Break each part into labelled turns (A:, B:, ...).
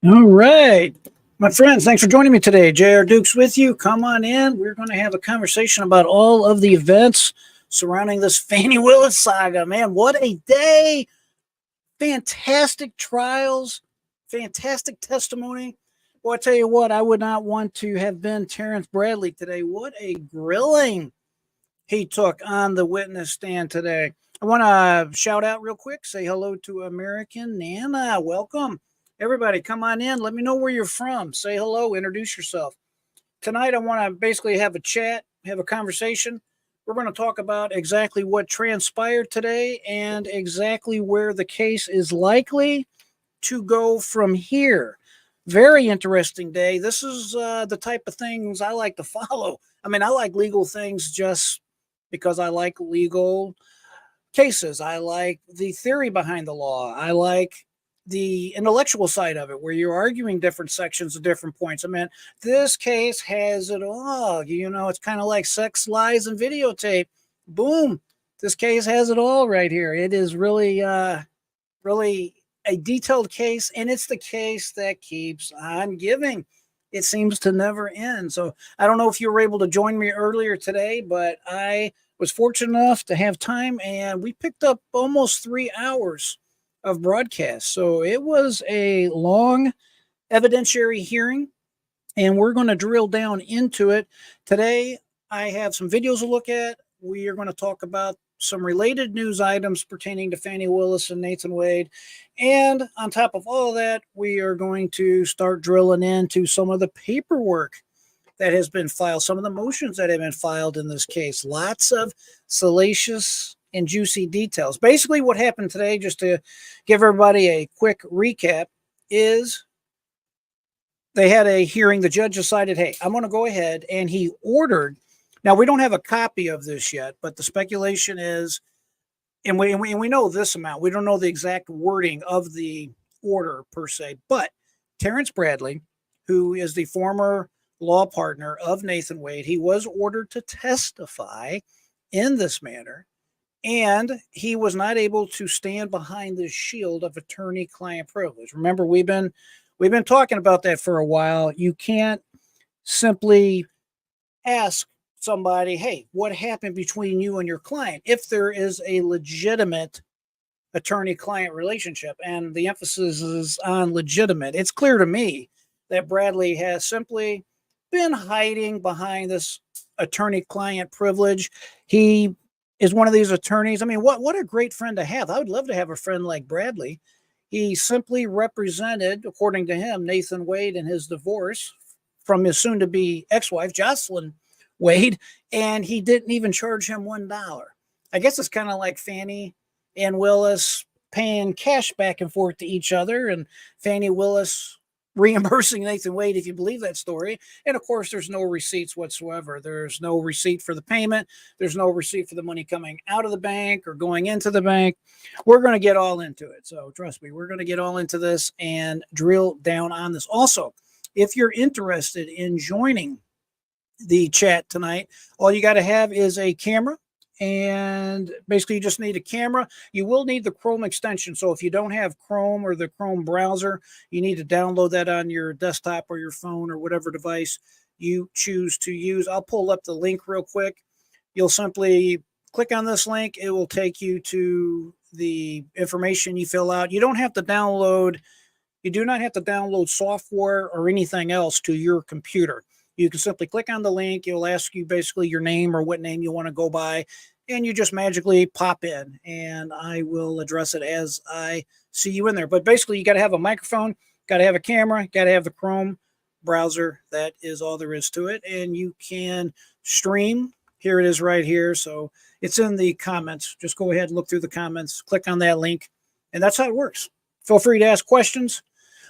A: All right. My friends, thanks for joining me today. J.R. Dukes with you. Come on in. We're going to have a conversation about all of the events surrounding this Fani Willis saga. Man, what a day. Fantastic trials, fantastic testimony. Boy, I tell you what, I would not want to have been Terrence Bradley today. What a grilling he took on the witness stand today. I want to shout out real quick, say hello to American Nana. Welcome. Everybody, come on in. Let me know where you're from. Say hello, introduce yourself. Tonight, I want to basically have a chat, have a conversation. We're going to talk about exactly what transpired today and exactly where the case is likely to go from here. Very interesting day. This is the type of things I like to follow. I mean, I like legal things just because I like legal cases. I like the theory behind the law. I like the intellectual side of it, where you're arguing different sections at different points. I mean, this case has it all. You know, it's kind of like sex, lies, and videotape. Boom. This case has it all right here. It is really, really a detailed case, and it's the case that keeps on giving. It seems to never end. So I don't know if you were able to join me earlier today, but I was fortunate enough to have time, and we picked up almost 3 hours of broadcast. So it was a long evidentiary hearing, and we're going to drill down into it. Today, I have some videos to look at. We are going to talk about some related news items pertaining to Fanni Willis and Nathan Wade. And on top of all of that, we are going to start drilling into some of the paperwork that has been filed, some of the motions that have been filed in this case. Lots of salacious and juicy details. Basically, what happened today, just to give everybody a quick recap, is they had a hearing. The judge decided, hey, I'm going to go ahead, and he ordered. Now, we don't have a copy of this yet, but the speculation is, and we know this amount. We don't know the exact wording of the order per se, but Terrence Bradley, who is the former law partner of Nathan Wade, he was ordered to testify in this manner, and he was not able to stand behind the shield of attorney-client privilege. Remember, we've been talking about that for a while. You can't simply ask somebody, hey, what happened between you and your client, if there is a legitimate attorney-client relationship, and the emphasis is on legitimate. It's clear to me that Bradley has simply been hiding behind this attorney-client privilege. He is one of these attorneys. I mean, what a great friend to have. I would love to have a friend like Bradley. He simply represented, according to him, Nathan Wade in his divorce from his soon-to-be ex-wife, Jocelyn Wade, and he didn't even charge him $1. I guess it's kind of like Fanni and Willis paying cash back and forth to each other, and Fanni Willis reimbursing Nathan Wade, if you believe that story. And of course, there's no receipts whatsoever. There's no receipt for the payment. There's no receipt for the money coming out of the bank or going into the bank. We're going to get all into it. So trust me, we're going to get all into this and drill down on this. Also, if you're interested in joining the chat tonight, all you got to have is a camera, and basically you just need a camera. You will need the Chrome extension. So if you don't have Chrome or the Chrome browser, you need to download that on your desktop or your phone or whatever device you choose to use. I'll pull up the link real quick. You'll simply click on this link. It will take you to the information you fill out. You don't have to download. You do not have to download software or anything else to your computer. You can simply click on the link. It'll ask you basically your name or what name you want to go by, and you just magically pop in, and I will address it as I see you in there. But basically, you got to have a microphone, got to have a camera, got to have the Chrome browser. That is all there is to it, and you can stream. Here it is right here. So it's in the comments. Just go ahead and look through the comments, click on that link, and that's how it works. Feel free to ask questions.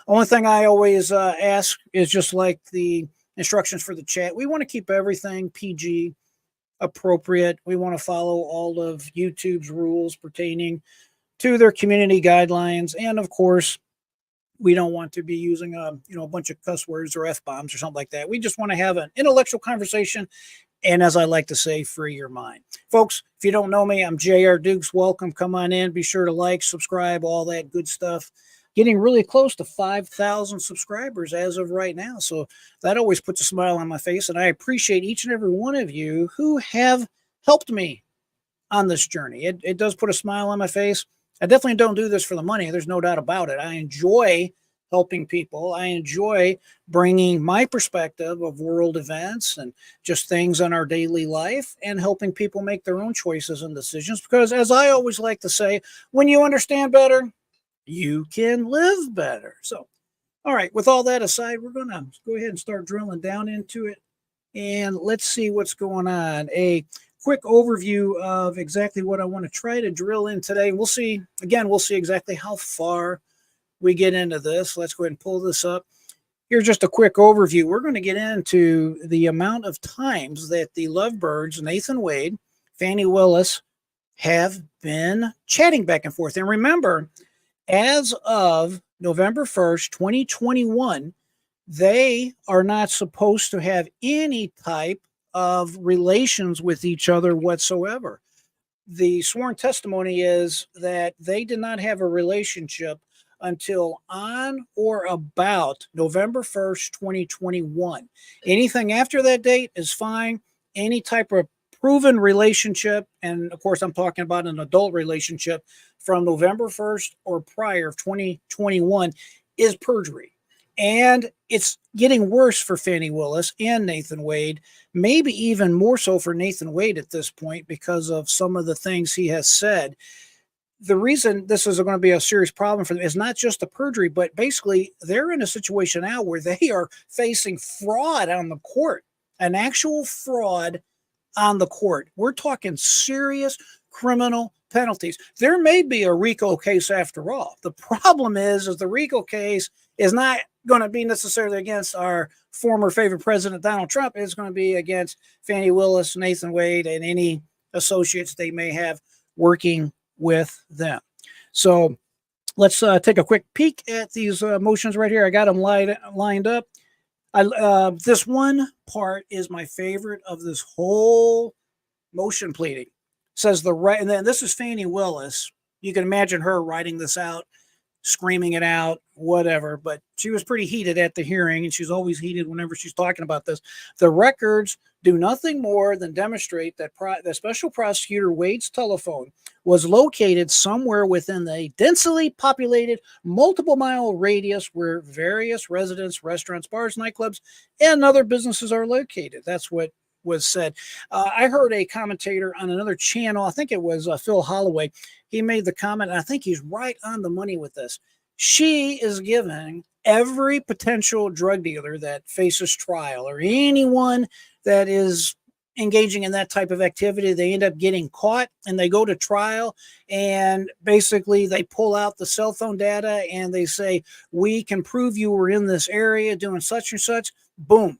A: Only thing I always ask is just like the instructions for the chat. We want to keep everything PG appropriate. We want to follow all of YouTube's rules pertaining to their community guidelines. And of course, we don't want to be using a bunch of cuss words or F-bombs or something like that. We just want to have an intellectual conversation. And as I like to say, free your mind. Folks, if you don't know me, I'm J.R. Dukes. Welcome. Come on in. Be sure to like, subscribe, all that good stuff. getting really close to 5,000 subscribers as of right now. So that always puts a smile on my face. And I appreciate each and every one of you who have helped me on this journey. It does put a smile on my face. I definitely don't do this for the money. There's no doubt about it. I enjoy helping people. I enjoy bringing my perspective of world events and just things in our daily life and helping people make their own choices and decisions. Because as I always like to say, when you understand better, you can live better. So, all right, with all that aside, we're going to go ahead and start drilling down into it. And let's see what's going on. A quick overview of exactly what I want to try to drill in today. We'll see, again, we'll see exactly how far we get into this. Let's go ahead and pull this up. Here's just a quick overview. We're going to get into the amount of times that the Lovebirds, Nathan Wade, Fani Willis, have been chatting back and forth. And remember, as of November 1st, 2021, they are not supposed to have any type of relations with each other whatsoever. The sworn testimony is that they did not have a relationship until on or about November 1st, 2021. Anything after that date is fine. Any type of proven relationship, and of course I'm talking about an adult relationship from November 1st or prior of 2021, is perjury. And it's getting worse for Fanni Willis and Nathan Wade, maybe even more so for Nathan Wade at this point because of some of the things he has said. The reason this is going to be a serious problem for them is not just the perjury, but basically they're in a situation now where they are facing fraud on the court, an actual fraud on the court. We're talking serious criminal penalties. There may be a RICO case after all. The problem is the RICO case is not going to be necessarily against our former favorite president, Donald Trump. It's going to be against Fani Willis, Nathan Wade, and any associates they may have working with them. So let's take a quick peek at these motions right here. I got them lined up. This one part is my favorite of this whole motion pleading. It says the right, and then this is Fani Willis. You can imagine her writing this out, screaming it out, whatever, but she was pretty heated at the hearing, and she's always heated whenever she's talking about this. The records do nothing more than demonstrate that the special prosecutor Wade's telephone was located somewhere within the densely populated multiple-mile radius where various residents, restaurants, bars, nightclubs, and other businesses are located. That's what was said. I heard a commentator on another channel, I think it was Phil Holloway, he made the comment, and I think he's right on the money with this. She is giving every potential drug dealer that faces trial or anyone that is engaging in that type of activity, they end up getting caught and they go to trial, and basically they pull out the cell phone data and they say, we can prove you were in this area doing such and such. Boom.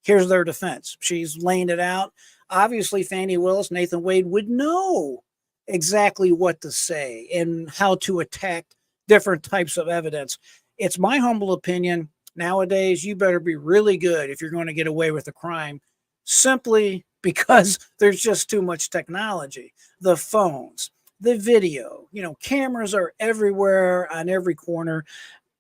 A: Here's their defense. She's laying it out. Obviously, Fani Willis, Nathan Wade would know exactly what to say and how to attack different types of evidence. It's my humble opinion, nowadays, you better be really good if you're going to get away with a crime, simply because there's just too much technology. The phones, the video, cameras are everywhere on every corner.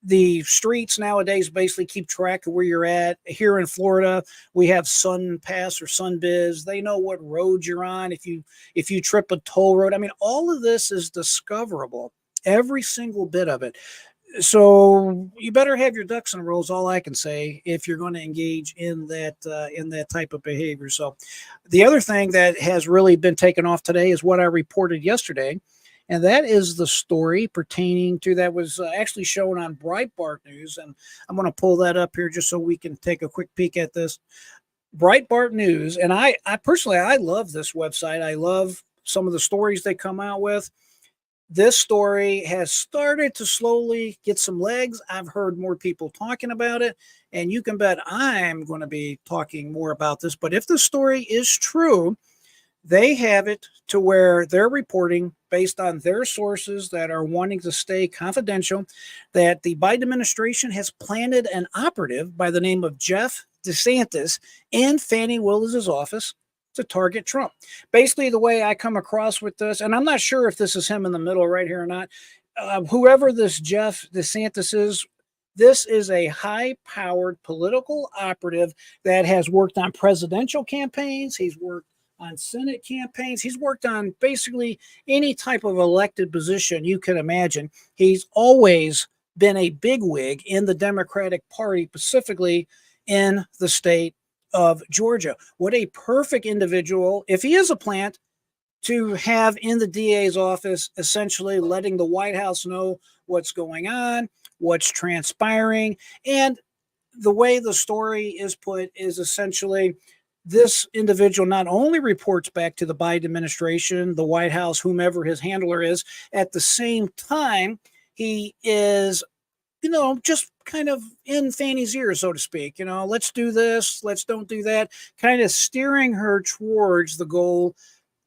A: The streets nowadays basically keep track of where you're at. Here in Florida, we have SunPass or SunBiz. They know what road you're on. If you trip a toll road, I mean, all of this is discoverable, every single bit of it. So you better have your ducks in a row, is all I can say, if you're going to engage in that type of behavior. So the other thing that has really been taken off today is what I reported yesterday. And that is the story pertaining to that was actually shown on Breitbart News. And I'm going to pull that up here just so we can take a quick peek at this. Breitbart News. And I personally, I love this website. I love some of the stories they come out with. This story has started to slowly get some legs. I've heard more people talking about it, and you can bet I'm going to be talking more about this. But if the story is true, they have it to where they're reporting based on their sources that are wanting to stay confidential that the Biden administration has planted an operative by the name of Jeff DeSantis in Fani Willis's office to target Trump. Basically, the way I come across with this, and I'm not sure if this is him in the middle right here or not, whoever this Jeff DeSantis is, this is a high-powered political operative that has worked on presidential campaigns. He's worked on Senate campaigns. He's worked on basically any type of elected position you can imagine. He's always been a bigwig in the Democratic Party, specifically in the state of Georgia. What a perfect individual, if he is a plant, to have in the DA's office, essentially letting the White House know what's going on, what's transpiring. And the way the story is put is essentially this individual not only reports back to the Biden administration, the White House, whomever his handler is, at the same time, he is, just kind of in Fanny's ear, so to speak. Let's do this, let's don't do that, kind of steering her towards the goal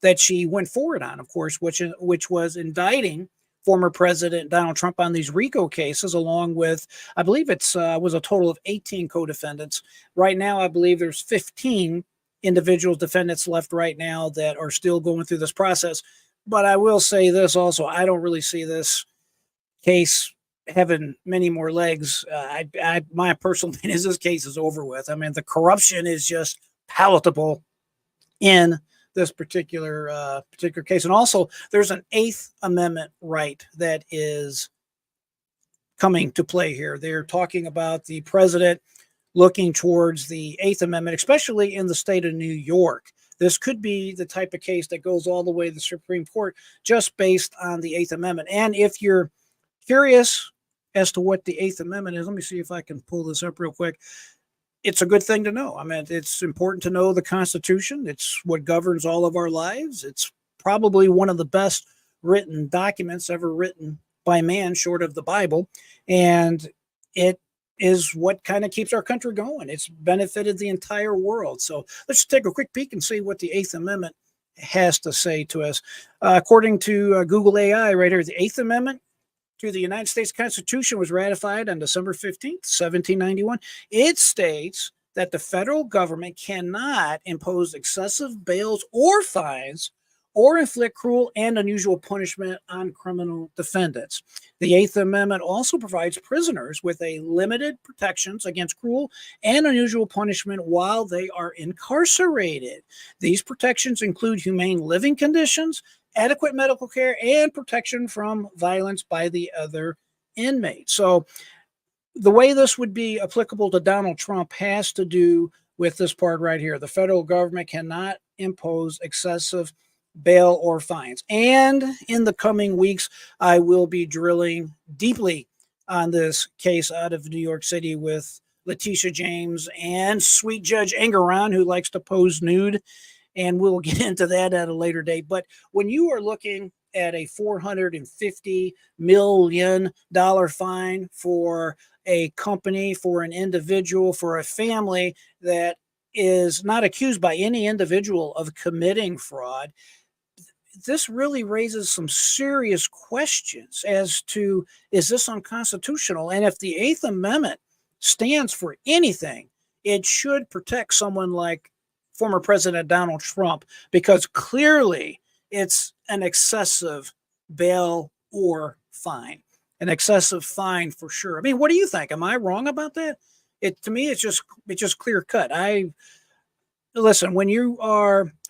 A: that she went forward on, of course, which was indicting former President Donald Trump on these RICO cases, along with, I believe it was a total of 18 co-defendants. Right now, I believe there's 15 individual defendants left right now that are still going through this process. But I will say this also, I don't really see this case having many more legs. My personal opinion is this case is over with. I mean, the corruption is just palatable in this particular case. And also, there's an Eighth Amendment right that is coming to play here. They're talking about the president looking towards the Eighth Amendment, especially in the state of New York. This could be the type of case that goes all the way to the Supreme Court just based on the Eighth Amendment. And if you're curious as to what the Eighth Amendment is, let me see if I can pull this up real quick. It's a good thing to know. I mean, it's important to know the Constitution. It's what governs all of our lives. It's probably one of the best written documents ever written by man, short of the Bible. And it is what kind of keeps our country going. It's benefited the entire world. So let's take a quick peek and see what the Eighth Amendment has to say to us. According to Google AI right here, the Eighth Amendment to the United States Constitution was ratified on December 15th, 1791. It states that the federal government cannot impose excessive bails or fines or inflict cruel and unusual punishment on criminal defendants. The Eighth Amendment also provides prisoners with a limited protections against cruel and unusual punishment while they are incarcerated. These protections include humane living conditions, adequate medical care, and protection from violence by the other inmates. So the way this would be applicable to Donald Trump has to do with this part right here. The federal government cannot impose excessive bail or fines. And in the coming weeks, I will be drilling deeply on this case out of New York City with Letitia James and sweet Judge Engeron, who likes to pose nude. And we'll get into that at a later date. But when you are looking at a $450 million fine for a company, for an individual, for a family that is not accused by any individual of committing fraud, this really raises some serious questions as to, is this unconstitutional? And if the Eighth Amendment stands for anything, it should protect someone like former President Donald Trump, because clearly it's an excessive bail or fine, an excessive fine for sure. I mean, what do you think? Am I wrong about that? To me, it's just clear cut. Listen,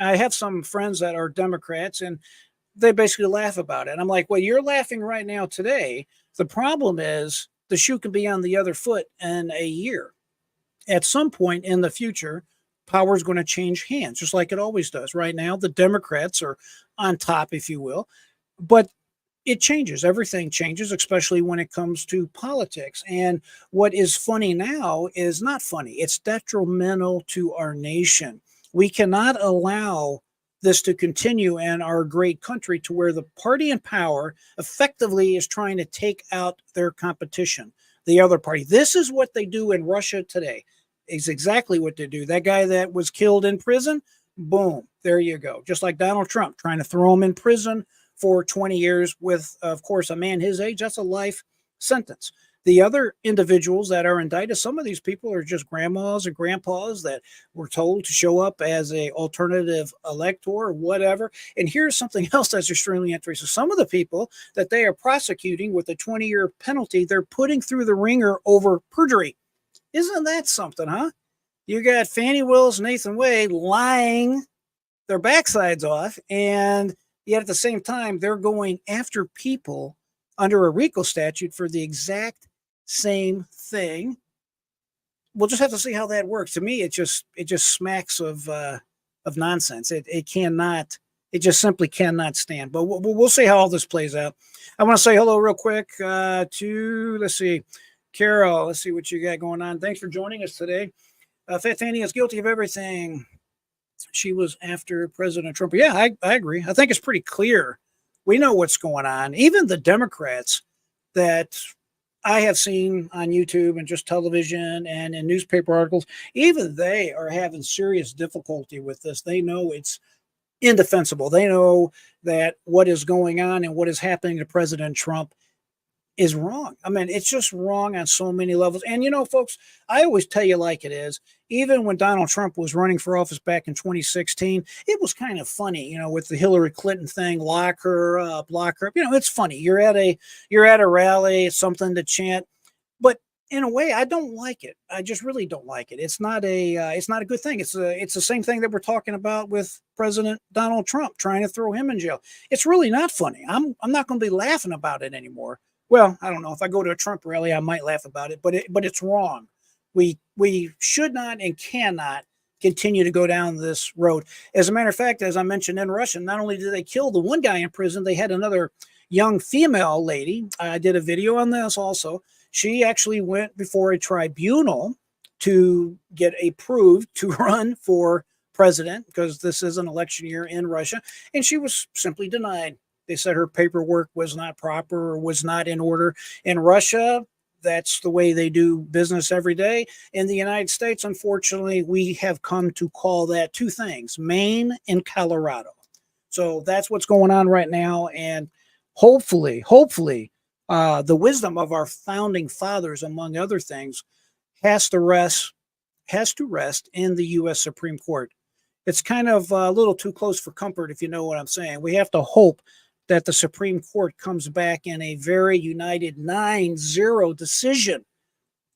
A: I have some friends that are Democrats and they basically laugh about it. And I'm like, well, you're laughing right now today. The problem is the shoe can be on the other foot in a year. At some point in the future, power is going to change hands, just like it always does. Right now, the Democrats are on top, if you will, but it changes. Everything changes, especially when it comes to politics. And what is funny now is not funny. It's detrimental to our nation. We cannot allow this to continue in our great country to where the party in power effectively is trying to take out their competition, the other party. This is what they do in Russia today. Is exactly what they do. That guy that was killed in prison, boom, there you go. Just like Donald Trump, trying to throw him in prison for 20 years with, of course, a man his age. That's a life sentence. The other individuals that are indicted, some of these people are just grandmas and grandpas that were told to show up as a alternative elector or whatever. And here's something else that's extremely interesting. Some of the people that they are prosecuting with a 20-year penalty, they're putting through the ringer over perjury. Isn't that something, huh? You got Fani Willis, Nathan Wade lying their backsides off, and yet at the same time, they're going after people under a RICO statute for the exact same thing. We'll just have to see how that works. To me, it just smacks of nonsense. It just simply cannot stand. But we'll see how all this plays out. I want to say hello real quick to, let's see, Carol. Let's see what you got going on. Thanks for joining us today. Fanni is guilty of everything. She was after President Trump. Yeah, I agree. I think it's pretty clear. We know what's going on. Even the Democrats that I have seen on YouTube and just television and in newspaper articles, even they are having serious difficulty with this. They know it's indefensible. They know that what is going on and what is happening to President Trump is wrong. I mean, it's just wrong on so many levels. And, you know, folks, I always tell you like it is. Even when Donald Trump was running for office back in 2016, it was kind of funny, you know, with the Hillary Clinton thing, lock her up. You know, it's funny. You're at a rally, it's something to chant. But in a way, I don't like it. I just really don't like it. It's not a good thing. It's the same thing that we're talking about with President Donald Trump, trying to throw him in jail. It's really not funny. I'm not going to be laughing about it anymore. Well, I don't know. If I go to a Trump rally, I might laugh about it, but it's wrong. We should not and cannot continue to go down this road. As a matter of fact, as I mentioned in Russia, not only did they kill the one guy in prison, they had another young female lady. I did a video on this also. She actually went before a tribunal to get approved to run for president because this is an election year in Russia, and she was simply denied. They said her paperwork was not proper or was not in order. In Russia, that's the way they do business every day. In the United States, unfortunately, we have come to call that two things, Maine and Colorado. So that's what's going on right now. And hopefully, the wisdom of our founding fathers, among other things, has to rest in the U.S. Supreme Court. It's kind of a little too close for comfort, if you know what I'm saying. We have to hope that the Supreme Court comes back in a very united 9-0 decision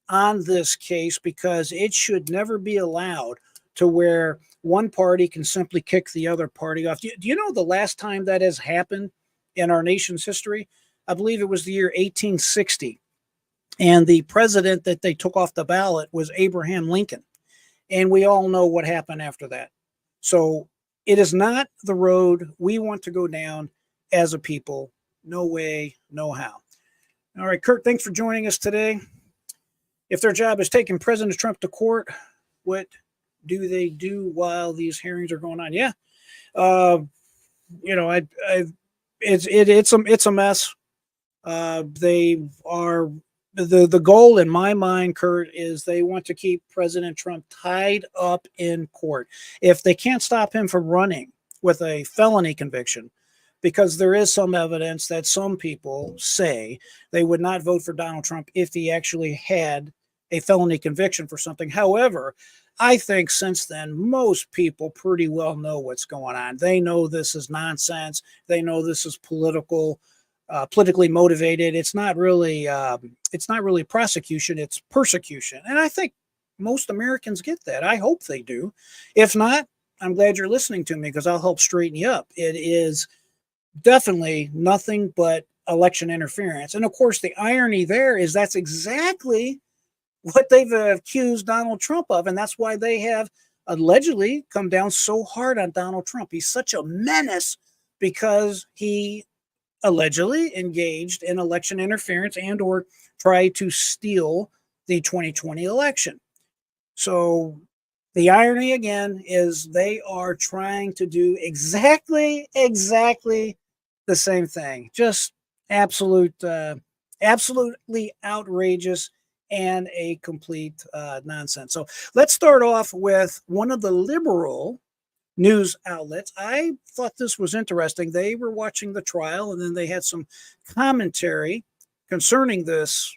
A: on this case, because it should never be allowed to where one party can simply kick the other party off. Do you know the last time that has happened in our nation's history? I believe it was the year 1860. And the president that they took off the ballot was Abraham Lincoln. And we all know what happened after that. So it is not the road we want to go down as a people. No way, no how. All right, Kurt, thanks for joining us today. If their job is taking President Trump to court, what do they do while these hearings are going on? Yeah, you know, it's a mess. They are the goal in my mind, Kurt, is they want to keep President Trump tied up in court. If they can't stop him from running with a felony conviction, because there is some evidence that some people say they would not vote for Donald Trump if he actually had a felony conviction for something. However, I think since then, most people pretty well know what's going on. They know this is nonsense. They know this is politically motivated. It's not really prosecution. It's persecution. And I think most Americans get that. I hope they do. If not, I'm glad you're listening to me, because I'll help straighten you up. It is definitely nothing but election interference. And of course, the irony there is that's exactly what they've accused Donald Trump of. And that's why they have allegedly come down so hard on Donald Trump. He's such a menace because he allegedly engaged in election interference and or tried to steal the 2020 election. So the irony again is they are trying to do exactly the same thing. Just absolutely outrageous and a complete nonsense. So let's start off with one of the liberal news outlets. I thought this was interesting. They were watching the trial, and then they had some commentary concerning this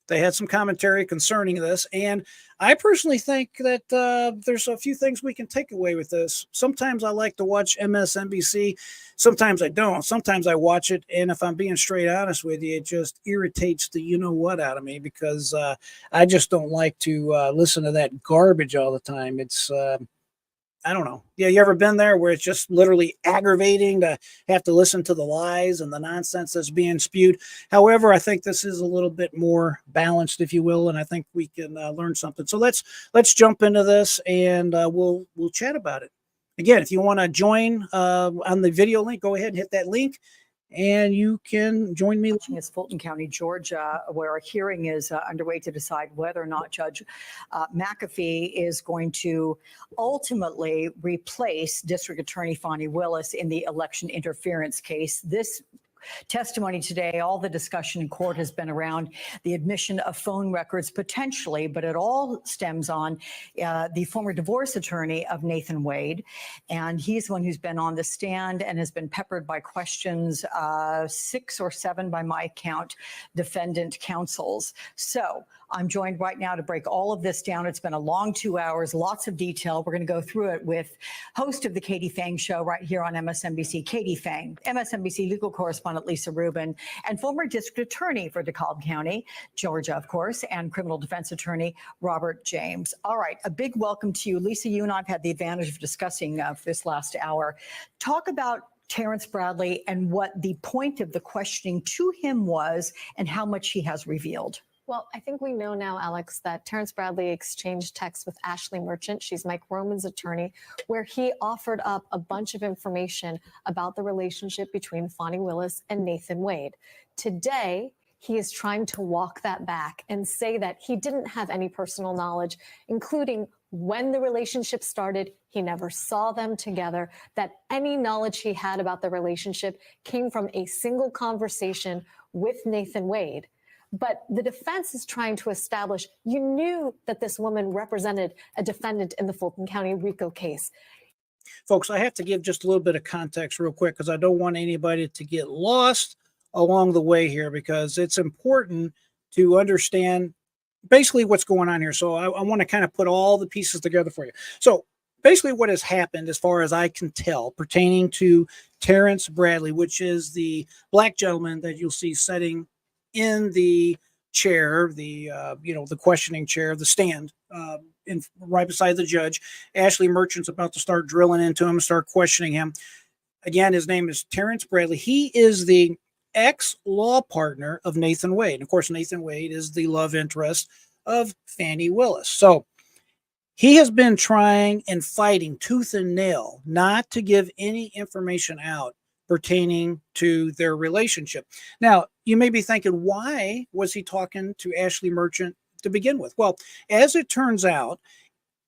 A: They had some commentary concerning this, and I personally think that there's a few things we can take away with this. Sometimes I like to watch MSNBC. Sometimes I don't. Sometimes I watch it, and if I'm being straight honest with you, it just irritates the you-know-what out of me because I just don't like to listen to that garbage all the time. It's I don't know. Yeah, you ever been there where it's just literally aggravating to have to listen to the lies and the nonsense that's being spewed? However, I think this is a little bit more balanced, if you will, and I think we can learn something. So let's jump into this, and we'll chat about it. Again, if you want to join on the video link, go ahead and hit that link, and you can join me.
B: It's Fulton County, Georgia, where a hearing is underway to decide whether or not Judge McAfee is going to ultimately replace District Attorney Fani Willis in the election interference case. This testimony today, all the discussion in court has been around the admission of phone records potentially, but it all stems on the former divorce attorney of Nathan Wade. And he's the one who's been on the stand and has been peppered by questions, 6 or 7 by my count, defendant counsels. So I'm joined right now to break all of this down. It's been a long 2 hours, lots of detail. We're going to go through it with host of the Katie Fang Show right here on MSNBC, Katie Fang, MSNBC legal correspondent Lisa Rubin, and former district attorney for DeKalb County, Georgia, of course, and criminal defense attorney Robert James. All right, a big welcome to you. Lisa, you and I have had the advantage of discussing this last hour. Talk about Terrence Bradley and what the point of the questioning to him was and how much he has revealed.
C: Well, I think we know now, Alex, that Terrence Bradley exchanged texts with Ashley Merchant. She's Mike Roman's attorney, where he offered up a bunch of information about the relationship between Fani Willis and Nathan Wade. Today, he is trying to walk that back and say that he didn't have any personal knowledge, including when the relationship started. He never saw them together, that any knowledge he had about the relationship came from a single conversation with Nathan Wade. But the defense is trying to establish you knew that this woman represented a defendant in the Fulton County RICO case.
A: Folks, I have to give just a little bit of context real quick because I don't want anybody to get lost along the way here, because it's important to understand basically what's going on here. So I want to kind of put all the pieces together for you. So basically what has happened, as far as I can tell, pertaining to Terrence Bradley, which is the black gentleman that you'll see sitting in the chair, the questioning chair, the stand, right beside the judge. Ashley Merchant's about to start drilling into him, start questioning him. Again, his name is Terrence Bradley. He is the ex-law partner of Nathan Wade. And of course, Nathan Wade is the love interest of Fani Willis. So he has been trying and fighting tooth and nail not to give any information out pertaining to their relationship. Now, you may be thinking, why was he talking to Ashley Merchant to begin with? Well, as it turns out,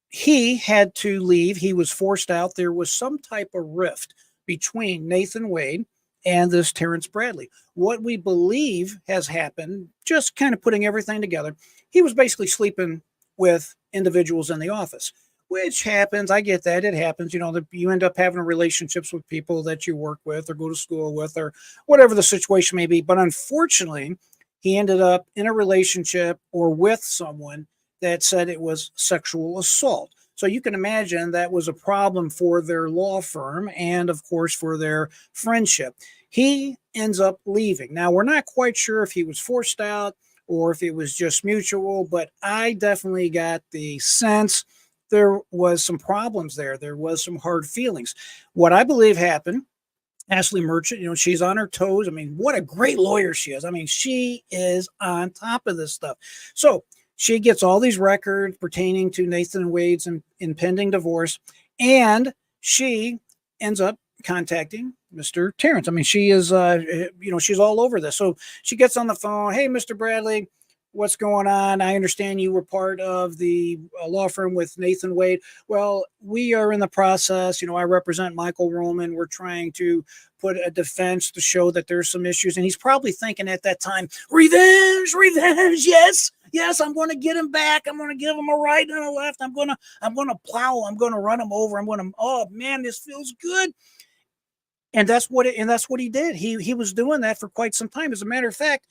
A: he had to leave. He was forced out. There was some type of rift between Nathan Wade and this Terrence Bradley. What we believe has happened, just kind of putting everything together, he was basically sleeping with individuals in the office, which happens. I get that. It happens. You know, that you end up having relationships with people that you work with or go to school with or whatever the situation may be. But unfortunately, he ended up in a relationship or with someone that said it was sexual assault. So you can imagine that was a problem for their law firm and, of course, for their friendship. He ends up leaving. Now, we're not quite sure if he was forced out or if it was just mutual, but I definitely got the sense there was some problems there. There was some hard feelings. What I believe happened, Ashley Merchant, you know, she's on her toes. I mean, what a great lawyer she is. I mean, she is on top of this stuff. So she gets all these records pertaining to Nathan Wade's impending divorce, and she ends up contacting Mr. Terrence. I mean, she is, she's all over this. So she gets on the phone. Hey, Mr. Bradley, what's going on? I understand you were part of the law firm with Nathan Wade. Well, we are in the process. You know, I represent Michael Roman. We're trying to put a defense to show that there's some issues. And he's probably thinking at that time, revenge, revenge. Yes, I'm going to get him back. I'm going to give him a right and a left. I'm going to plow. I'm going to run him over. Oh man, this feels good. And that's what he did. He was doing that for quite some time. As a matter of fact,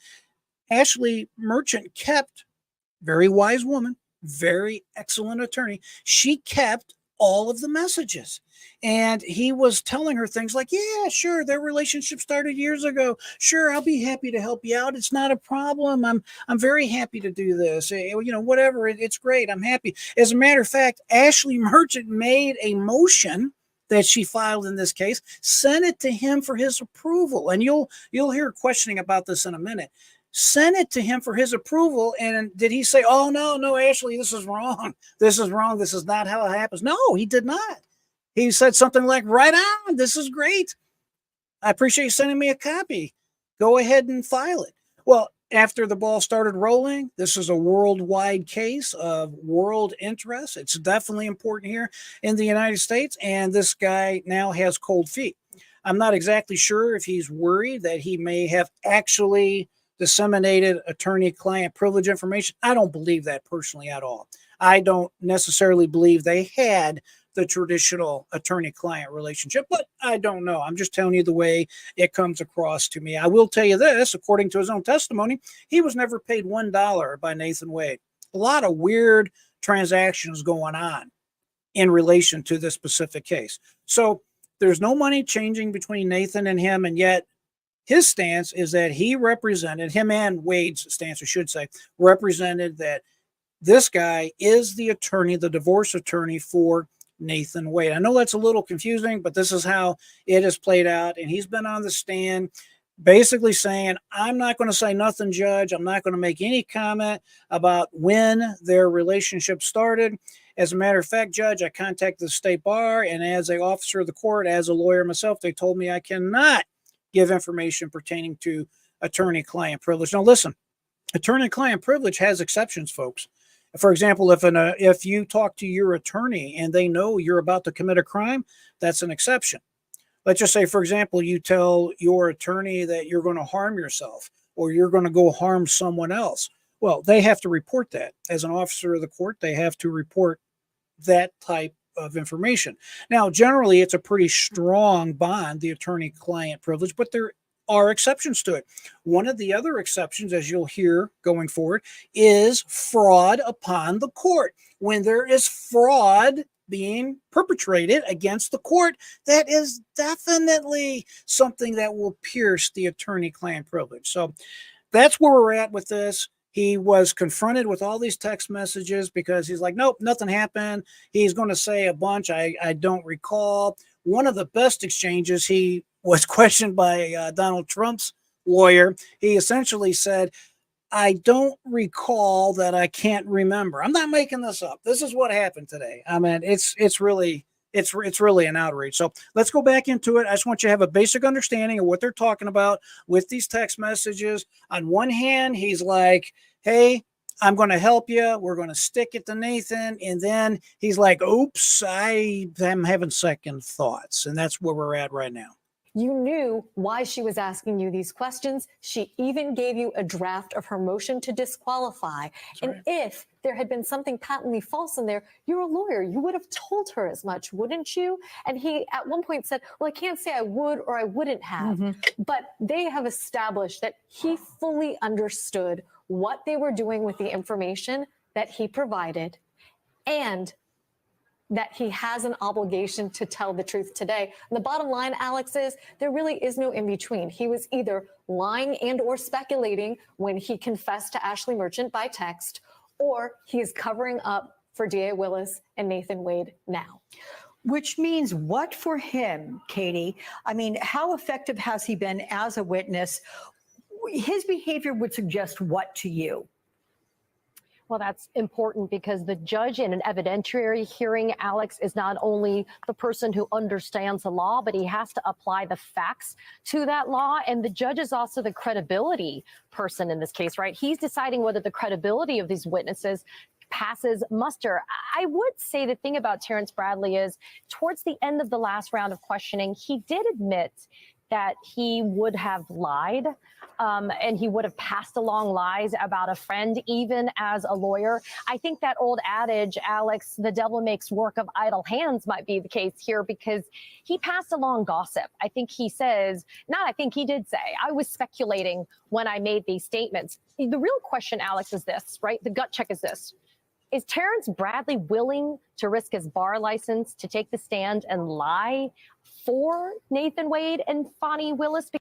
A: Ashley Merchant kept, very wise woman, very excellent attorney. She kept all of the messages. And he was telling her things like, yeah, sure, their relationship started years ago. Sure, I'll be happy to help you out. It's not a problem. I'm very happy to do this. Whatever, it's great. I'm happy. As a matter of fact, Ashley Merchant made a motion that she filed in this case, sent it to him for his approval. And you'll hear questioning about this in a minute. Sent it to him for his approval. And did he say, oh, no, Ashley, this is wrong. This is wrong. This is not how it happens. No, he did not. He said something like, right on, this is great. I appreciate you sending me a copy. Go ahead and file it. Well, after the ball started rolling, this is a worldwide case of world interest. It's definitely important here in the United States. And this guy now has cold feet. I'm not exactly sure if he's worried that he may have actually disseminated attorney-client privilege information. I don't believe that personally at all. I don't necessarily believe they had the traditional attorney-client relationship, but I don't know. I'm just telling you the way it comes across to me. I will tell you this, according to his own testimony, he was never paid $1 by Nathan Wade. A lot of weird transactions going on in relation to this specific case. So there's no money changing between Nathan and him, and yet his stance is that he represented, him and Wade's stance, I should say, represented that this guy is the attorney, the divorce attorney for Nathan Wade. I know that's a little confusing, but this is how it has played out. And he's been on the stand basically saying, I'm not going to say nothing, Judge. I'm not going to make any comment about when their relationship started. As a matter of fact, Judge, I contacted the state bar, and as an officer of the court, as a lawyer myself, they told me I cannot give information pertaining to attorney-client privilege. Now, listen, attorney-client privilege has exceptions, folks. For example, if you talk to your attorney and they know you're about to commit a crime, that's an exception. Let's just say, for example, you tell your attorney that you're going to harm yourself or you're going to go harm someone else. Well, they have to report that. As an officer of the court, they have to report that type of information. Now, generally, it's a pretty strong bond, the attorney-client privilege, but there are exceptions to it. One of the other exceptions, as you'll hear going forward, is fraud upon the court. When there is fraud being perpetrated against the court, that is definitely something that will pierce the attorney-client privilege. So that's where we're at with this. He was confronted with all these text messages because he's like, nope, nothing happened. He's going to say a bunch I don't recall. One of the best exchanges, he was questioned by Donald Trump's lawyer. He essentially said, I don't recall that I can't remember. I'm not making this up. This is what happened today. I mean, it's really an outrage. So let's go back into it. I just want you to have a basic understanding of what they're talking about with these text messages. On one hand, he's like, hey, I'm going to help you. We're going to stick it to Nathan. And then he's like, oops, I am having second thoughts. And that's where we're at right now.
C: You knew why she was asking you these questions. She even gave you a draft of her motion to disqualify.
A: That's
C: and
A: right.
C: If there had been something patently false in there, you're a lawyer. You would have told her as much, wouldn't you? And he at one point said, well, I can't say I would or I wouldn't have. But they have established that he fully understood what they were doing with the information that he provided and that he has an obligation to tell the truth today. And the bottom line, Alex, is there really is no in between. He was either lying and or speculating when he confessed to Ashley Merchant by text, or he is covering up for DA Willis and Nathan Wade now.
B: Which means what for him, Katie? I mean, how effective has he been as a witness? His behavior would suggest what to you?
D: Well, that's important because the judge in an evidentiary hearing, Alex, is not only the person who understands the law, but he has to apply the facts to that law. And the judge is also the credibility person in this case, right? He's deciding whether the credibility of these witnesses passes muster. I would say the thing about Terrence Bradley is towards the end of the last round of questioning, he did admit that he would have lied. And he would have passed along lies about a friend, even as a lawyer. I think that old adage, Alex, the devil makes work of idle hands, might be the case here, because he passed along gossip. I think he says, not I think he did say, I was speculating when I made these statements. The real question, Alex, is this, right? The gut check is this. Is Terrence Bradley willing to risk his bar license to take the stand and lie for Nathan Wade and Fani Willis?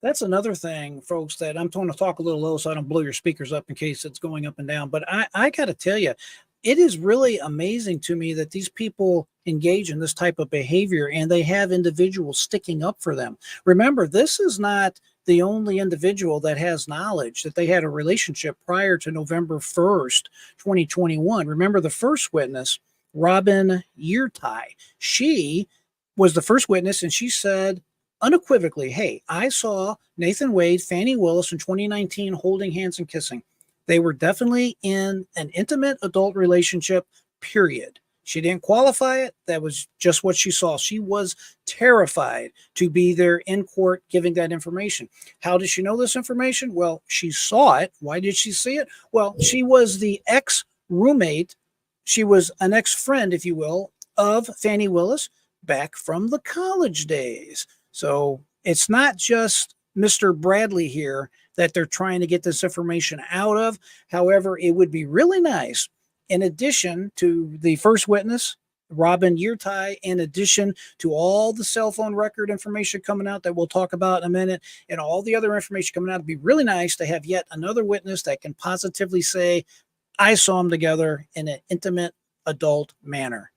A: That's another thing, folks, that I'm trying to talk a little low so I don't blow your speakers up in case it's going up and down. But I got to tell you, it is really amazing to me that these people engage in this type of behavior and they have individuals sticking up for them. Remember, this is not the only individual that has knowledge that they had a relationship prior to November 1st, 2021. Remember the first witness, Robin Yeartie. She was the first witness and she said, unequivocally, hey, I saw Nathan Wade, Fanni Willis in 2019 holding hands and kissing. They were definitely in an intimate adult relationship, period. She didn't qualify it. That was just what she saw. She was terrified to be there in court giving that information. How did she know this information? Well, she saw it. Why did she see it? Well, she was the ex-roommate. She was an ex-friend, if you will, of Fanni Willis back from the college days. So it's not just Mr. Bradley here that they're trying to get this information out of. However, it would be really nice, in addition to the first witness, Robin Yeartie, in addition to all the cell phone record information coming out that we'll talk about in a minute, and all the other information coming out, it'd be really nice to have yet another witness that can positively say, I saw them together in an intimate adult manner.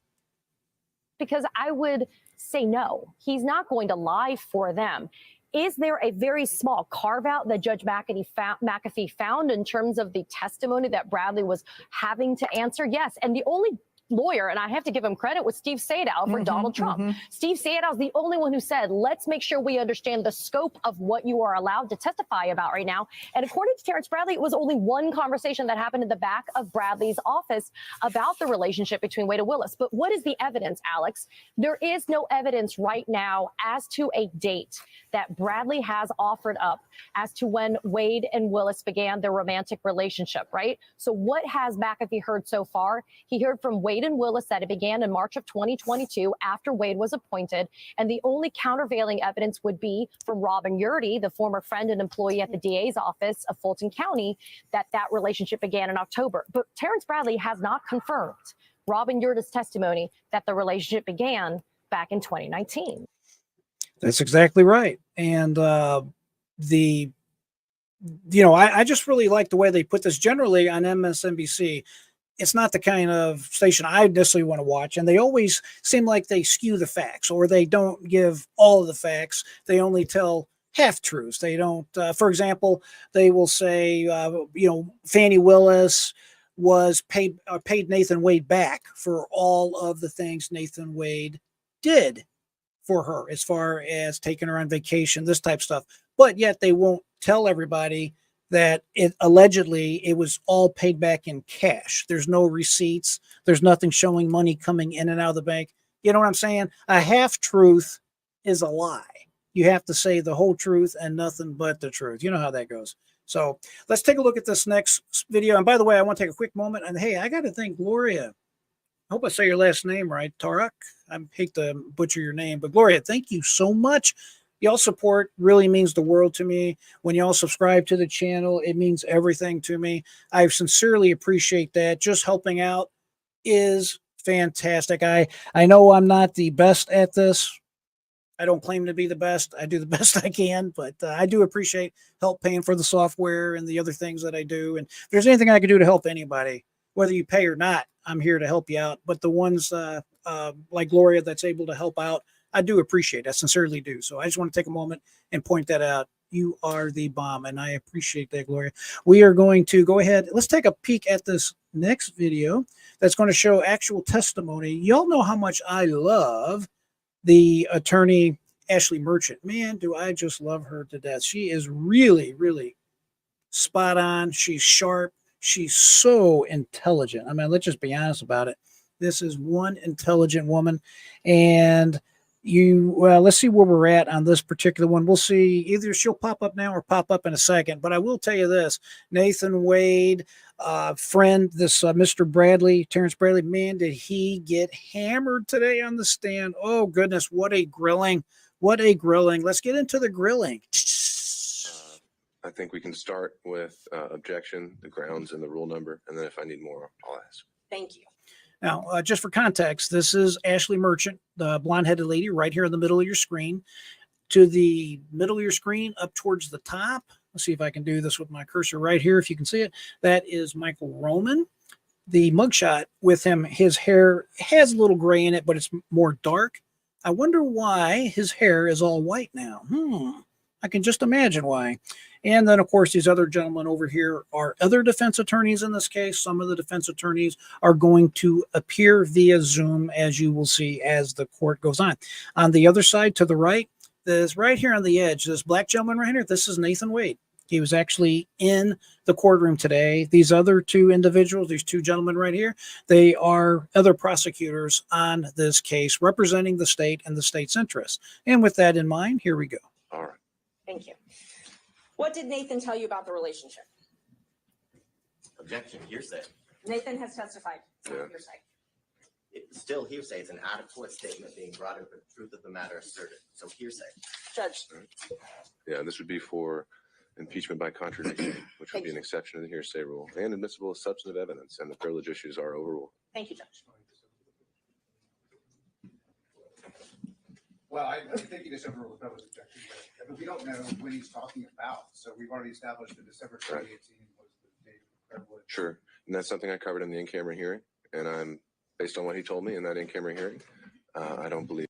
D: Because I would say no, he's not going to lie for them. Is there a very small carve out that Judge McAfee found in terms of the testimony that Bradley was having to answer? Yes. And the only lawyer, and I have to give him credit, was Steve Sadow for Donald Trump. Steve Sadow is the only one who said, let's make sure we understand the scope of what you are allowed to testify about right now. And according to Terrence Bradley, it was only one conversation that happened in the back of Bradley's office about the relationship between Wade and Willis. But what is the evidence, Alex? There is no evidence right now as to a date that Bradley has offered up as to when Wade and Willis began their romantic relationship, right? So what has McAfee heard so far? He heard from Wade and Willis that it began in March of 2022 after Wade was appointed. And the only countervailing evidence would be from Robin Yeartie, the former friend and employee at the DA's office of Fulton County, that relationship began in October. But Terrence Bradley has not confirmed Robin Yeartie's testimony that the relationship began back in 2019.
A: That's exactly right. And I just really like the way they put this. Generally on MSNBC, it's not the kind of station I necessarily want to watch. And they always seem like they skew the facts, or they don't give all of the facts. They only tell half truths. They don't, for example, they will say, Fanni Willis was paid Nathan Wade back for all of the things Nathan Wade did for her, as far as taking her on vacation, this type of stuff. But yet they won't tell everybody that it was all paid back in cash. There's no receipts. There's nothing showing money coming in and out of the bank. You know what I'm saying? A half truth is a lie. You have to say the whole truth and nothing but the truth. You know how that goes. So let's take a look at this next video. And by the way, I want to take a quick moment. And hey, I got to thank Gloria. I hope I say your last name right, Tarak. I hate to butcher your name, but Gloria, thank you so much. Y'all support really means the world to me. When y'all subscribe to the channel, it means everything to me. I sincerely appreciate that. Just helping out is fantastic. I know I'm not the best at this. I don't claim to be the best. I do the best I can, but I do appreciate help paying for the software and the other things that I do. And if there's anything I can do to help anybody, whether you pay or not, I'm here to help you out. But the ones like Gloria that's able to help out, I do appreciate it. I sincerely do. So I just want to take a moment and point that out. You are the bomb, and I appreciate that, Gloria. We are going to go ahead. Let's take a peek at this next video that's going to show actual testimony. Y'all know how much I love the attorney, Ashley Merchant. Man, do I just love her to death. She is really, really spot on. She's sharp. She's so intelligent. I mean, let's just be honest about it. This is one intelligent woman. And let's see where we're at on this particular one. We'll see, either she'll pop up now or pop up in a second, but I will tell you this: Nathan Wade, friend, this Mr. Bradley, Terrence Bradley, man, did he get hammered today on the stand? Oh goodness, what a grilling. Let's get into the grilling.
E: I think we can start with objection, the grounds, and the rule number, and then if I need more, I'll ask.
B: Thank you.
A: Now, just for context, this is Ashley Merchant, the blonde-headed lady, right here in the middle of your screen. To the middle of your screen, up towards the top. Let's see if I can do this with my cursor right here, if you can see it. That is Michael Roman. The mugshot with him, his hair has a little gray in it, but it's more dark. I wonder why his hair is all white now. I can just imagine why. And then, of course, these other gentlemen over here are other defense attorneys in this case. Some of the defense attorneys are going to appear via Zoom, as you will see as the court goes on. On the other side to the right, this right here on the edge, this black gentleman right here, this is Nathan Wade. He was actually in the courtroom today. These other two individuals, these two gentlemen right here, they are other prosecutors on this case representing the state and the state's interests. And with that in mind, here we go.
E: All right.
F: Thank you. What did Nathan tell you about the relationship?
G: Objection, hearsay.
F: Nathan has testified. It's not
E: Yeah.
F: hearsay.
G: It's still hearsay. It's an out-of-court statement being brought up with the truth of the matter asserted. So hearsay.
F: Judge,
E: Yeah, this would be for impeachment by contradiction, which would be an exception to the hearsay rule, and admissible as substantive evidence, and the privilege issues are overruled.
F: thank you, Judge.
H: Well, I think he just overruled the privilege objection, but we don't know when he's talking about. So we've already established that December 2018 was the date of privilege.
E: Sure, and that's something I covered in the in-camera hearing, and I'm, based on what he told me in that in-camera hearing, I don't believe.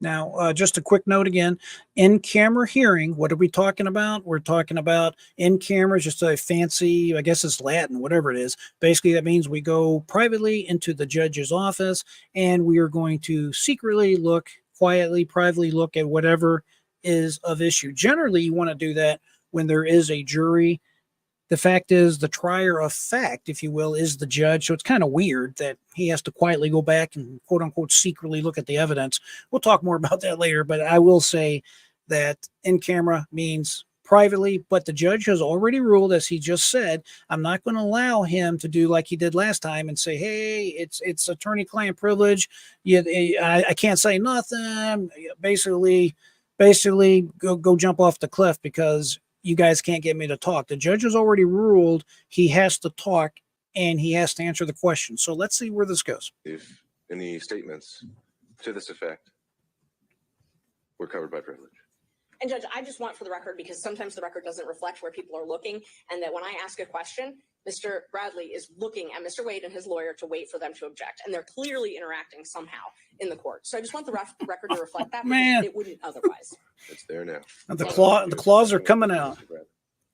A: Now, just a quick note again, in-camera hearing, what are we talking about? We're talking about in-camera, just a fancy, I guess it's Latin, whatever it is. Basically, that means we go privately into the judge's office, and we are going to secretly look, quietly, privately look at whatever is of issue. Generally, you want to do that when there is a jury. The fact is, the trier of fact, if you will, is the judge. So it's kind of weird that he has to quietly go back and quote unquote secretly look at the evidence. We'll talk more about that later, but I will say that in camera means privately, but the judge has already ruled, as he just said, I'm not going to allow him to do like he did last time and say, hey, it's attorney-client privilege. I can't say nothing. Basically go jump off the cliff because you guys can't get me to talk. The judge has already ruled he has to talk and he has to answer the question. So let's see where this goes.
E: If any statements to this effect were covered by privilege.
F: And Judge, I just want for the record, because sometimes the record doesn't reflect where people are looking, and that when I ask a question, Mr. Bradley is looking at Mr. Wade and his lawyer to wait for them to object, and they're clearly interacting somehow in the court. So I just want the record to reflect that,
A: Man.
F: because it wouldn't otherwise.
E: It's there now.
A: The claws are coming out.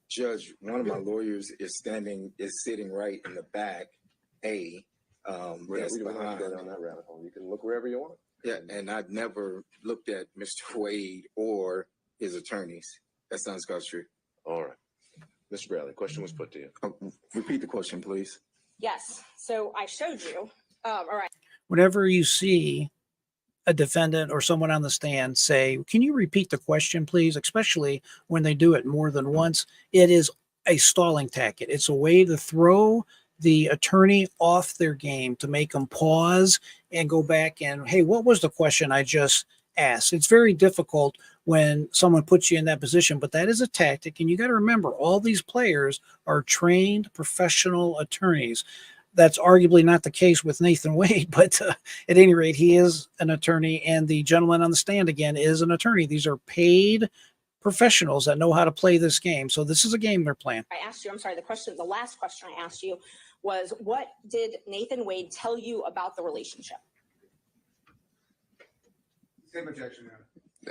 I: Judge, one of my lawyers is sitting right in the back.
E: We don't have to go down that rabbit hole. You can look wherever you want.
I: Yeah, and I've never looked at Mr. Wade or his attorneys. That sounds true.
E: All right. Mr. Bradley, question was put to you.
I: Repeat the question, please.
F: Yes. So I showed you. All right.
A: Whenever you see a defendant or someone on the stand say, can you repeat the question, please? Especially when they do it more than once, it is a stalling tactic. It's a way to throw the attorney off their game, to make them pause and go back and, hey, what was the question I just asked? It's very difficult when someone puts you in that position, but that is a tactic. And you got to remember, all these players are trained professional attorneys. That's arguably not the case with Nathan Wade, but at any rate, he is an attorney, and the gentleman on the stand again is an attorney. These are paid professionals that know how to play this game. So this is a game they're playing.
F: I asked you, I'm sorry, the last question I asked you was, what did Nathan Wade tell you about the relationship?
H: Same objection, Your Honor.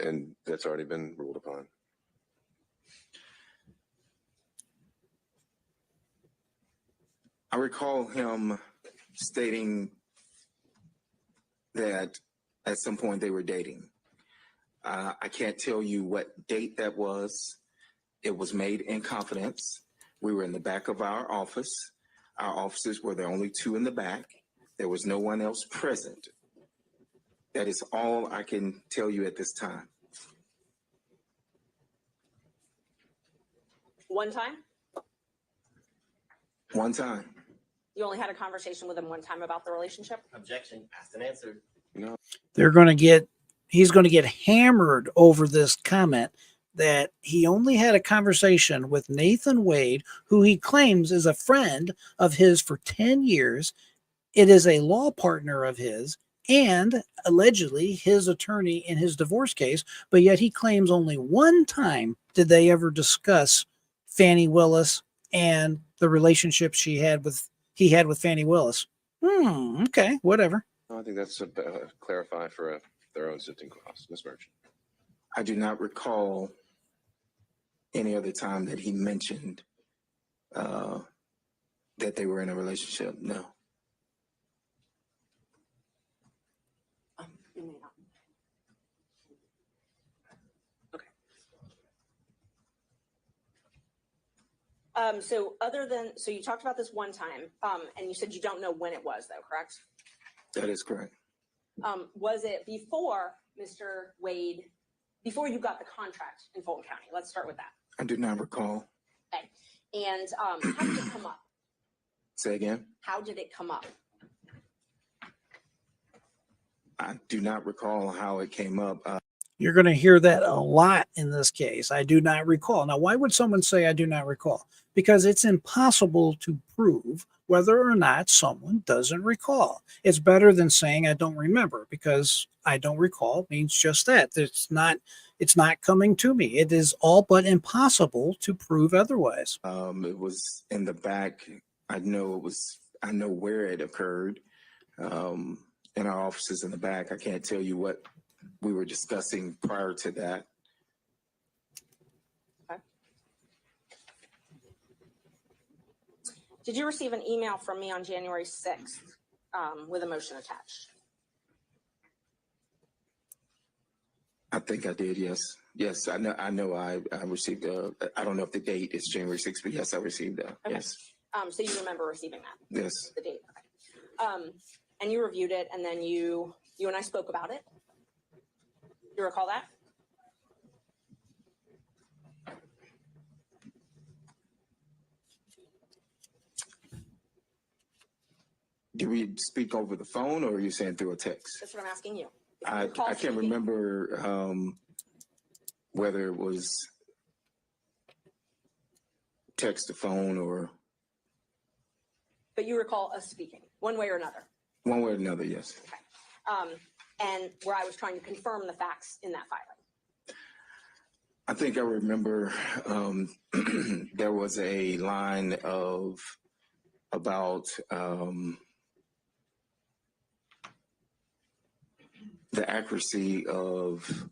E: And that's already been ruled upon.
I: I recall him stating that at some point they were dating. I can't tell you what date that was. It was made in confidence. We were in the back of our office. Our officers were the only two in the back. There was no one else present. That is all I can tell you at this time.
F: One time?
I: One time.
F: You only had a conversation with him one time about the relationship?
G: Objection, asked and answered.
A: He's going to get hammered over this comment that he only had a conversation with Nathan Wade, who he claims is a friend of his for 10 years. It is a law partner of his and allegedly his attorney in his divorce case, but yet he claims only one time did they ever discuss Fani Willis and the relationship he had with Fani Willis. Okay, whatever.
E: I think that's clarify for their own sifting costs. Ms. Merchant.
I: I do not recall any other time that he mentioned that they were in a relationship. No.
F: You may not. Okay. So you talked about this one time, and you said you don't know when it was, though, correct?
I: That is correct.
F: Was it before Mr. Wade, before you got the contract in Fulton County? Let's start with that.
I: I do not recall.
F: Okay. And how did it come up?
I: Say again?
F: How did it come up?
I: I do not recall how it came up.
A: You're going to hear that a lot in this case. I do not recall. Now, why would someone say I do not recall? Because it's impossible to prove whether or not someone doesn't recall. It's better than saying I don't remember, because I don't recall means just that. It's not coming to me. It is all but impossible to prove otherwise.
I: It was in the back. I know where it occurred. In our offices in the back. I can't tell you what we were discussing prior to that.
F: Okay. Did you receive an email from me on January 6th with a motion attached?
I: I think I did, yes. Yes, I know I received I don't know if the date is January 6th, but yes, I received that.
F: Okay.
I: Yes.
F: So you remember receiving that?
I: Yes.
F: The date. Okay. And you reviewed it, and then you and I spoke about it. You recall that?
I: Did we speak over the phone, or are you saying through a text?
F: That's what I'm asking you.
I: I can't remember whether it was text to phone or.
F: But you recall us speaking, one way or another?
I: One way or another, yes.
F: Okay. And where I was trying to confirm the facts in that filing.
I: I think I remember there was a line of about the accuracy of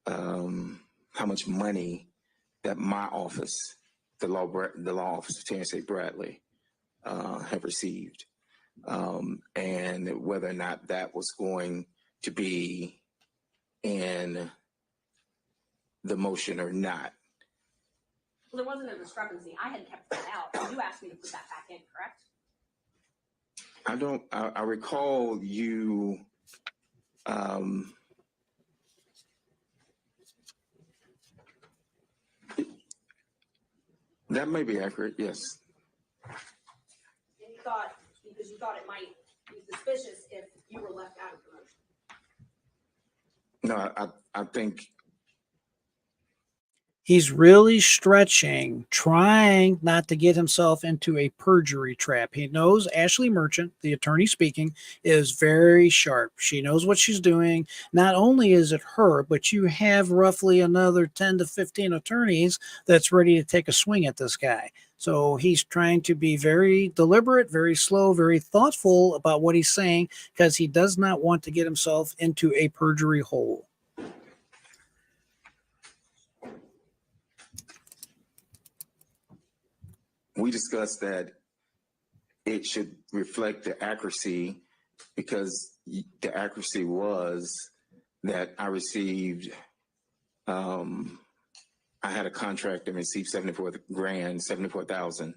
I: how much money that my office, the law office of Terrence A. Bradley, have received. And whether or not that was going to be in the motion or not.
F: Well, there wasn't a discrepancy. I had kept that out. You asked me to put that back in, correct?
I: I recall you, that may be accurate, yes.
F: And you thought, because you thought it might be suspicious if you were left out of the motion.
I: No, I think
A: He's really stretching, trying not to get himself into a perjury trap. He knows Ashley Merchant, the attorney speaking, is very sharp. She knows what she's doing. Not only is it her, but you have roughly another 10 to 15 attorneys that's ready to take a swing at this guy. So he's trying to be very deliberate, very slow, very thoughtful about what he's saying, because he does not want to get himself into a perjury hole.
I: we discussed that it should reflect the accuracy, because the accuracy was that I received, I had a contract and received $74,000.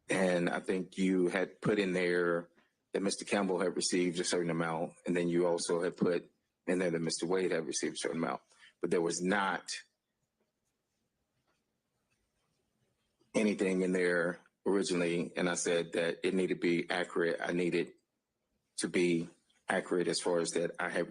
I: And I think you had put in there that Mr. Campbell had received a certain amount, and then you also had put in there that Mr. Wade had received a certain amount, but there was not anything in there originally, and I said that it needed to be accurate. I needed to be accurate as far as that I have.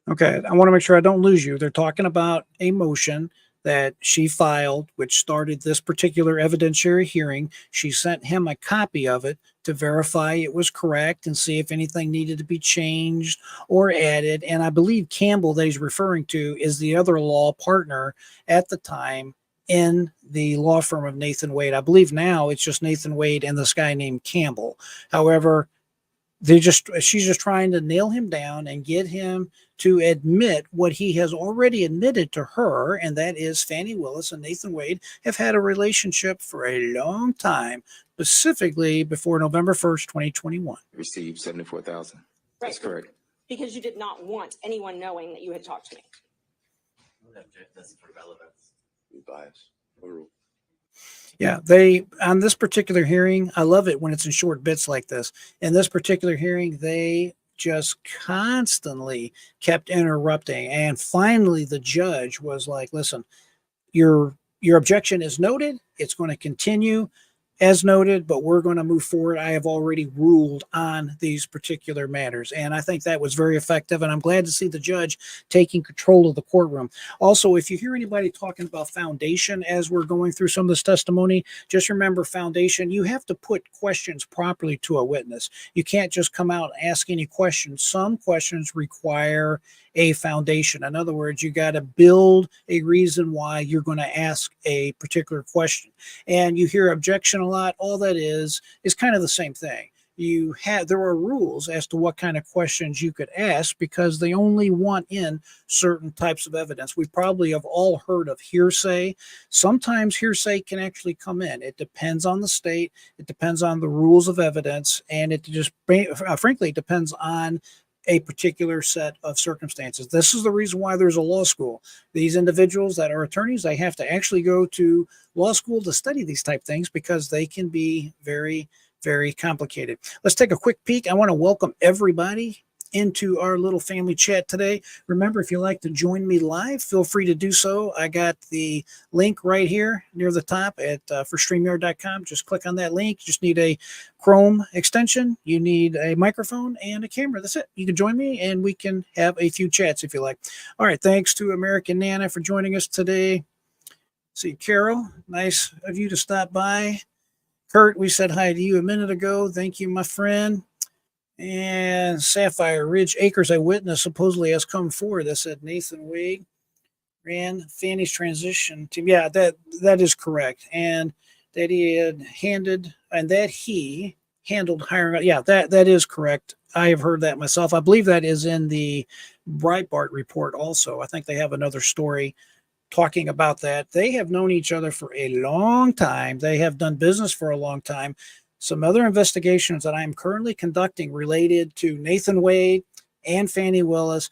A: Okay, I want to make sure I don't lose you. They're talking about a motion that she filed, which started this particular evidentiary hearing. She sent him a copy of it to verify it was correct and see if anything needed to be changed or added. And I believe Campbell, that he's referring to, is the other law partner at the time in the law firm of Nathan Wade. I believe now it's just Nathan Wade and this guy named Campbell. However, she's just trying to nail him down and get him to admit what he has already admitted to her, and that is Fani Willis and Nathan Wade have had a relationship for a long time, specifically before November 1st, 2021.
I: Received 74,000. That's
F: Right.
I: correct.
F: Because you did not want anyone knowing that you had talked to me.
G: I would object this for relevance.
E: Be biased. Overruled.
A: Yeah, they, on this particular hearing, I love it when it's in short bits like this. In this particular hearing, they just constantly kept interrupting. And finally, the judge was like, listen, your objection is noted. It's going to continue as noted, but we're going to move forward. I have already ruled on these particular matters. And I think that was very effective. And I'm glad to see the judge taking control of the courtroom. Also, if you hear anybody talking about foundation as we're going through some of this testimony, just remember foundation, you have to put questions properly to a witness. You can't just come out and ask any questions. Some questions require a foundation. In other words, you got to build a reason why you're going to ask a particular question. And you hear objection a lot. All that is kind of the same thing. There are rules as to what kind of questions you could ask because they only want in certain types of evidence. We probably have all heard of hearsay. Sometimes hearsay can actually come in. It depends on the state. It depends on the rules of evidence. And it just, frankly, depends on a particular set of circumstances. This is the reason why there's a law school. These individuals that are attorneys, they have to actually go to law school to study these type things because they can be very, very complicated. Let's take a quick peek. I want to welcome everybody into our little family chat today. Remember, if you'd like to join me live, feel free to do so. I got the link right here near the top at for StreamYard.com. Just click on that link. You just need a Chrome extension. You need a microphone and a camera. That's it. You can join me and we can have a few chats if you like. All right. Thanks to American Nana for joining us today. See, Carol, nice of you to stop by. Kurt, we said hi to you a minute ago. Thank you, my friend. And Sapphire Ridge Acres Eyewitness supposedly has come forward. That said Nathan Wade ran Fanni's transition team. Yeah, that is correct. And that he handled hiring. Yeah, that is correct. I have heard that myself. I believe that is in the Breitbart report also. I think they have another story talking about that. They have known each other for a long time. They have done business for a long time. Some other investigations that I am currently conducting related to Nathan Wade and Fani Willis,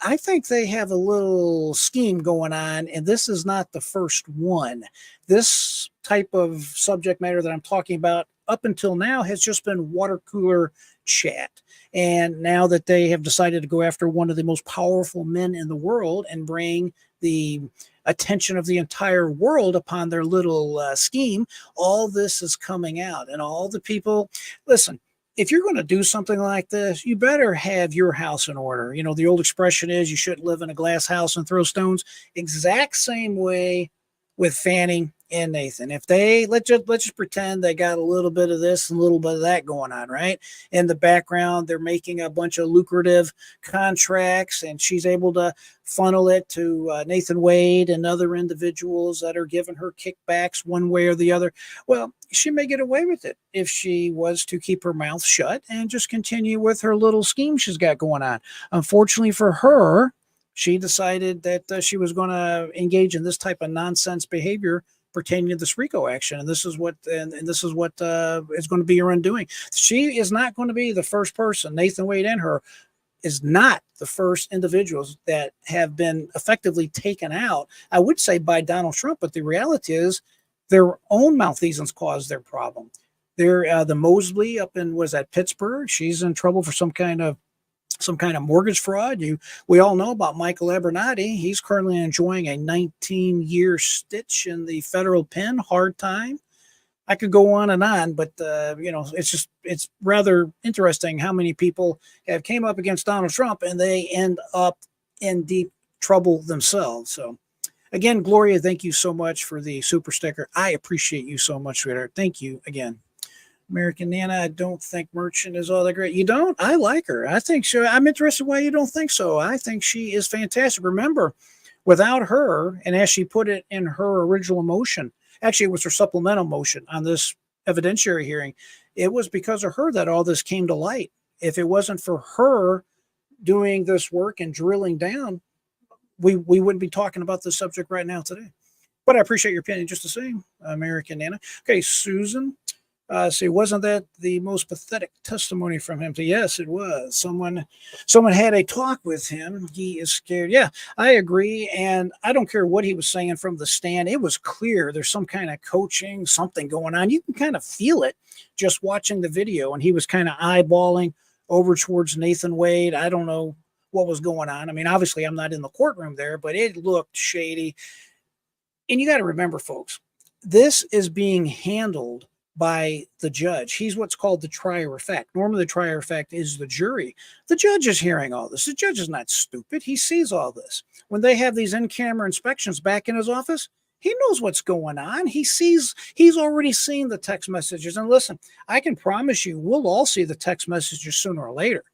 A: I think they have a little scheme going on, and this is not the first one. This type of subject matter that I'm talking about up until now has just been water cooler chat. And now that they have decided to go after one of the most powerful men in the world and bring the attention of the entire world upon their little scheme, all this is coming out. And all the people, listen, if you're going to do something like this, you better have your house in order. You know, the old expression is you shouldn't live in a glass house and throw stones. Exact same way with Fanni and Nathan. If they let's just pretend they got a little bit of this and a little bit of that going on, right? In the background, they're making a bunch of lucrative contracts, and she's able to funnel it to Nathan Wade and other individuals that are giving her kickbacks one way or the other. Well, she may get away with it if she was to keep her mouth shut and just continue with her little scheme she's got going on. Unfortunately for her, she decided that she was going to engage in this type of nonsense behavior pertaining to this RICO action, and this is what is going to be her undoing. She is not going to be the first person. Nathan Wade and her is not the first individuals that have been effectively taken out, I would say, by Donald Trump, but the reality is their own malfeasance caused their problem. There, the Mosley up in, was that Pittsburgh? She's in trouble for some kind of mortgage fraud. We all know about Michael Abernathy. He's currently enjoying a 19-year stitch in the federal pen. Hard time. I could go on, but it's rather interesting how many people have came up against Donald Trump and they end up in deep trouble themselves. So again, Gloria, thank you so much for the super sticker. I appreciate you so much, sweetheart. Thank you again. American Nana, I don't think Merchant is all that great. You don't? I like her. I think so. I'm interested why you don't think so. I think she is fantastic. Remember, without her, and as she put it in her original motion, actually it was her supplemental motion on this evidentiary hearing, it was because of her that all this came to light. If it wasn't for her doing this work and drilling down, we wouldn't be talking about this subject right now today. But I appreciate your opinion just the same, American Nana. Okay, Susan. See, wasn't that the most pathetic testimony from him? Yes, it was. Someone had a talk with him. He is scared. Yeah, I agree. And I don't care what he was saying from the stand. It was clear there's some kind of coaching, something going on. You can kind of feel it just watching the video. And he was kind of eyeballing over towards Nathan Wade. I don't know what was going on. I mean, obviously I'm not in the courtroom there, but it looked shady. And you got to remember, folks, this is being handled by the judge. He's what's called the trier of fact. Normally the trier of fact is the jury. The judge is hearing all this. The judge is not stupid. He sees all this. When they have these in-camera inspections back in his office, he knows what's going on. He's already seen the text messages. And listen, I can promise you, we'll all see the text messages sooner or later.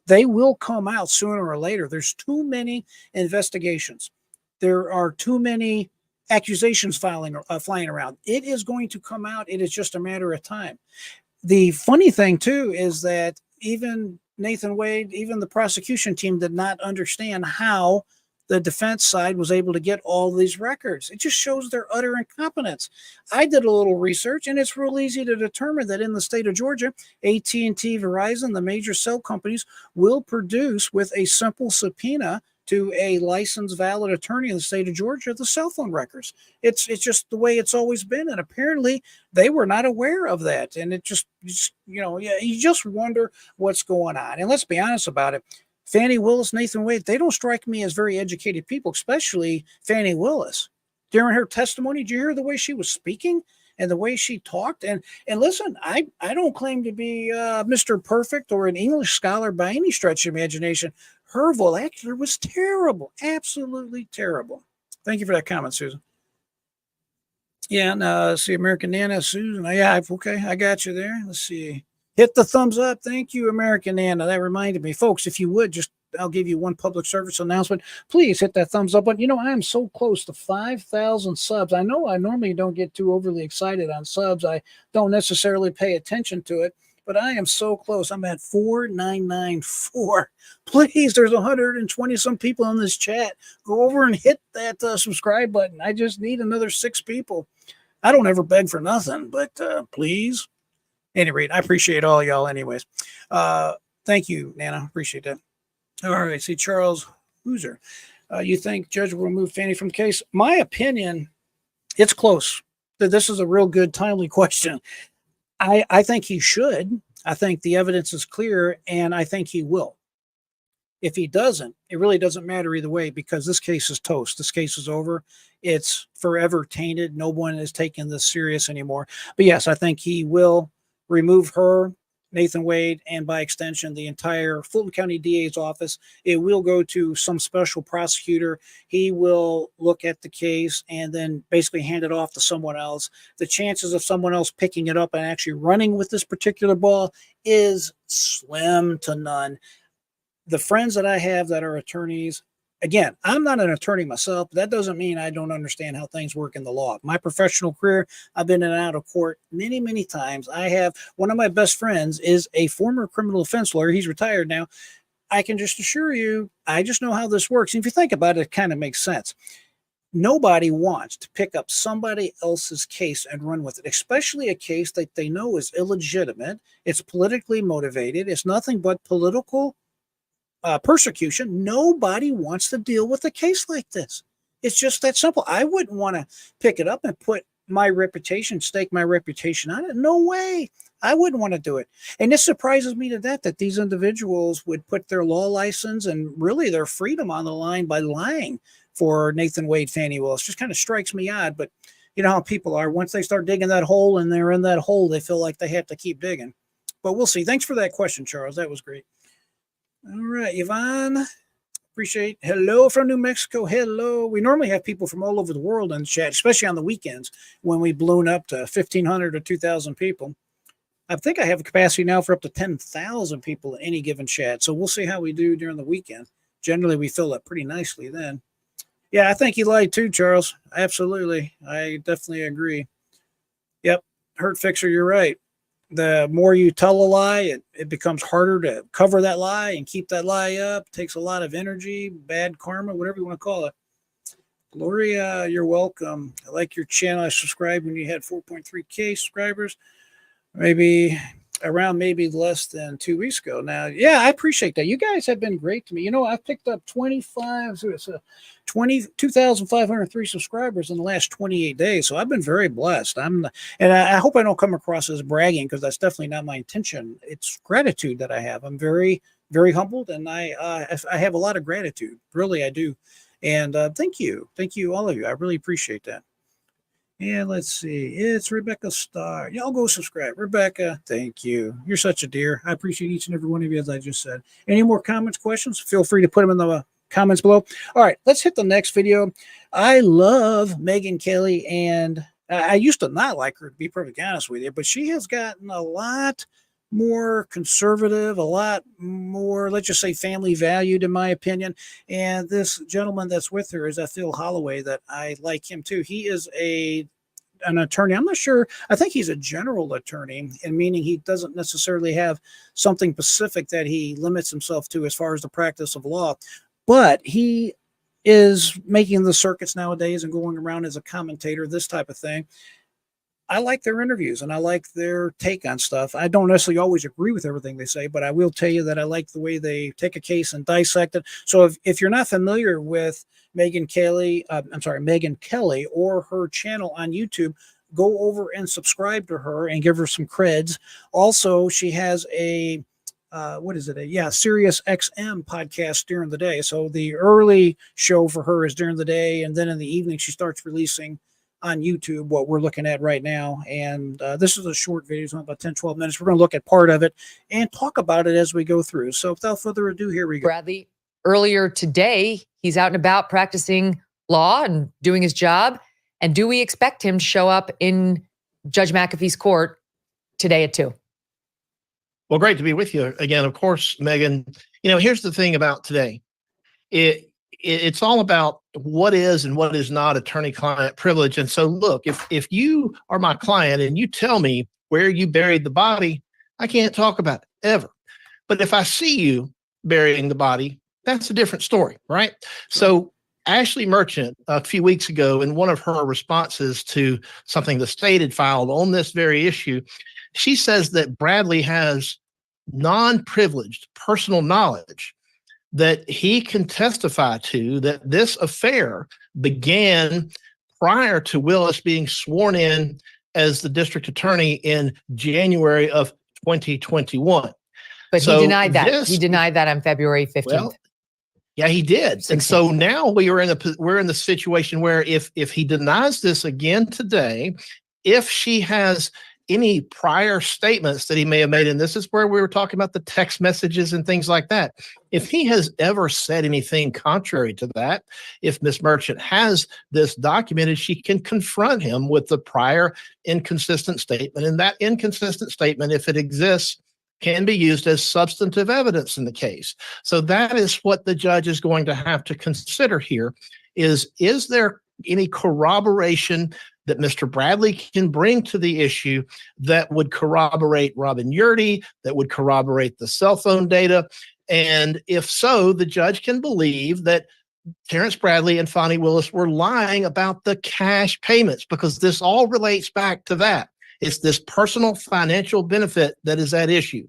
A: They will come out sooner or later. There's too many investigations. There are too many accusations flying around. It is going to come out. It is just a matter of time. The funny thing too is that even Nathan Wade, even the prosecution team did not understand how the defense side was able to get all these records. It just shows their utter incompetence. I did a little research, and it's real easy to determine that in the state of Georgia, AT&T, Verizon, the major cell companies will produce with a simple subpoena to a licensed valid attorney in the state of Georgia, the cell phone records. It's just the way it's always been. And apparently they were not aware of that. And it just you just wonder what's going on. And let's be honest about it. Fani Willis, Nathan Wade, they don't strike me as very educated people, especially Fani Willis. During her testimony, did you hear the way she was speaking and the way she talked? And listen, I don't claim to be Mr. Perfect or an English scholar by any stretch of imagination. Her vernacular was terrible, absolutely terrible. Thank you for that comment, Susan. Yeah, and see, American Nana, Susan. Yeah, okay, I got you there. Let's see. Hit the thumbs up. Thank you, American Nana. That reminded me. Folks, if you would, I'll give you one public service announcement. Please hit that thumbs up button. I am so close to 5,000 subs. I know I normally don't get too overly excited on subs. I don't necessarily pay attention to it, but I am so close. I'm at 4,994. Please, there's 120 some people on this chat. Go over and hit that subscribe button. I just need another 6 people. I don't ever beg for nothing, but please. At any rate, I appreciate all y'all anyways. Thank you, Nana. Appreciate that. All right. See, Charles Hooser. You think judge will remove Fani from the case? My opinion, it's close. This is a real good, timely question. I think he should. I think the evidence is clear, and I think he will. If he doesn't, it really doesn't matter either way, because this case is toast. This case is over. It's forever tainted. No one is taking this serious anymore. But yes, I think he will remove her, Nathan Wade, and by extension, the entire Fulton County DA's office. It will go to some special prosecutor. He will look at the case and then basically hand it off to someone else. The chances of someone else picking it up and actually running with this particular ball is slim to none. The friends that I have that are attorneys, again, I'm not an attorney myself, but that doesn't mean I don't understand how things work in the law. My professional career, I've been in and out of court many, many times. I have one of my best friends is a former criminal defense lawyer. He's retired now. I can just assure you, I just know how this works. And if you think about it, it kind of makes sense. Nobody wants to pick up somebody else's case and run with it, especially a case that they know is illegitimate. It's politically motivated. It's nothing but political persecution. Nobody wants to deal with a case like this. It's just that simple. I wouldn't want to pick it up and put my reputation, stake my reputation on it. No way. I wouldn't want to do it. And this surprises me to death that these individuals would put their law license and really their freedom on the line by lying for Nathan Wade, Fani Willis. Just kind of strikes me odd, but you know how people are. Once they start digging that hole and they're in that hole, they feel like they have to keep digging. But we'll see. Thanks for that question, Charles. That was great. All right, Yvonne. Appreciate. Hello from New Mexico. Hello. We normally have people from all over the world in the chat, especially on the weekends when we balloon up to 1,500 or 2,000 people. I think I have a capacity now for up to 10,000 people in any given chat. So we'll see how we do during the weekend. Generally, we fill up pretty nicely then. Yeah, I think you lied too, Charles. Absolutely. I definitely agree. Yep. Hurt Fixer, you're right. The more you tell a lie, it becomes harder to cover that lie and keep that lie up. It takes a lot of energy, bad karma, whatever you want to call it. Gloria, you're welcome. I like your channel. I subscribed when you had 4.3K subscribers. Maybe less than 2 weeks ago. Now, yeah, I appreciate that. You guys have been great to me. You know, I've picked up 2,503 subscribers in the last 28 days. So I've been very blessed. I hope I don't come across as bragging, because that's definitely not my intention. It's gratitude that I have. I'm very, very humbled, and I have a lot of gratitude. Really, I do. And thank you, all of you. I really appreciate that. And let's see, it's Rebecca Starr. Y'all go subscribe. Rebecca, thank you. You're such a dear. I appreciate each and every one of you, as I just said. Any more comments, questions? Feel free to put them in the comments below. All right, let's hit the next video. I love Megyn Kelly, and I used to not like her, to be perfectly honest with you, but she has gotten a lot more conservative, a lot more, let's just say, family valued, in my opinion. And this gentleman that's with her is Phil Holloway, that I like him too. He is an attorney. I'm not sure. I think he's a general attorney, and meaning he doesn't necessarily have something specific that he limits himself to as far as the practice of law, but he is making the circuits nowadays and going around as a commentator, this type of thing. I like their interviews and I like their take on stuff. I don't necessarily always agree with everything they say, but I will tell you that I like the way they take a case and dissect it. So if you're not familiar with Megyn Kelly or her channel on YouTube, go over and subscribe to her and give her some creds. Also, she has a Sirius XM podcast during the day. So the early show for her is during the day, and then in the evening she starts releasing on YouTube what we're looking at right now. And this is a short video, it's about 10-12 minutes. We're going to look at part of it and talk about it as we go through. So without further ado, here we go.
J: Bradley, earlier today, he's out and about practicing law and doing his job. And do we expect him to show up in Judge McAfee's court today at 2?
K: Well, great to be with you again. Of course, Megan, here's the thing about today. It's all about what is and what is not attorney-client privilege. And so, look, if you are my client and you tell me where you buried the body, I can't talk about it ever. But if I see you burying the body, that's a different story, right? So Ashley Merchant, a few weeks ago, in one of her responses to something the state had filed on this very issue, she says that Bradley has non-privileged personal knowledge that he can testify to, that this affair began prior to Willis being sworn in as the district attorney in January of 2021.
J: But he denied that. He denied that on February 15th. Well,
K: yeah, he did. 16th. And so now we're in the situation where if he denies this again today, if she has any prior statements that he may have made, and this is where we were talking about the text messages and things like that. If he has ever said anything contrary to that, if Ms. Merchant has this documented, she can confront him with the prior inconsistent statement. And that inconsistent statement, if it exists, can be used as substantive evidence in the case. So that is what the judge is going to have to consider here is there any corroboration that Mr. Bradley can bring to the issue that would corroborate Robin Yurdy, that would corroborate the cell phone data. And if so, the judge can believe that Terrence Bradley and Fani Willis were lying about the cash payments, because this all relates back to that. It's this personal financial benefit that is at issue.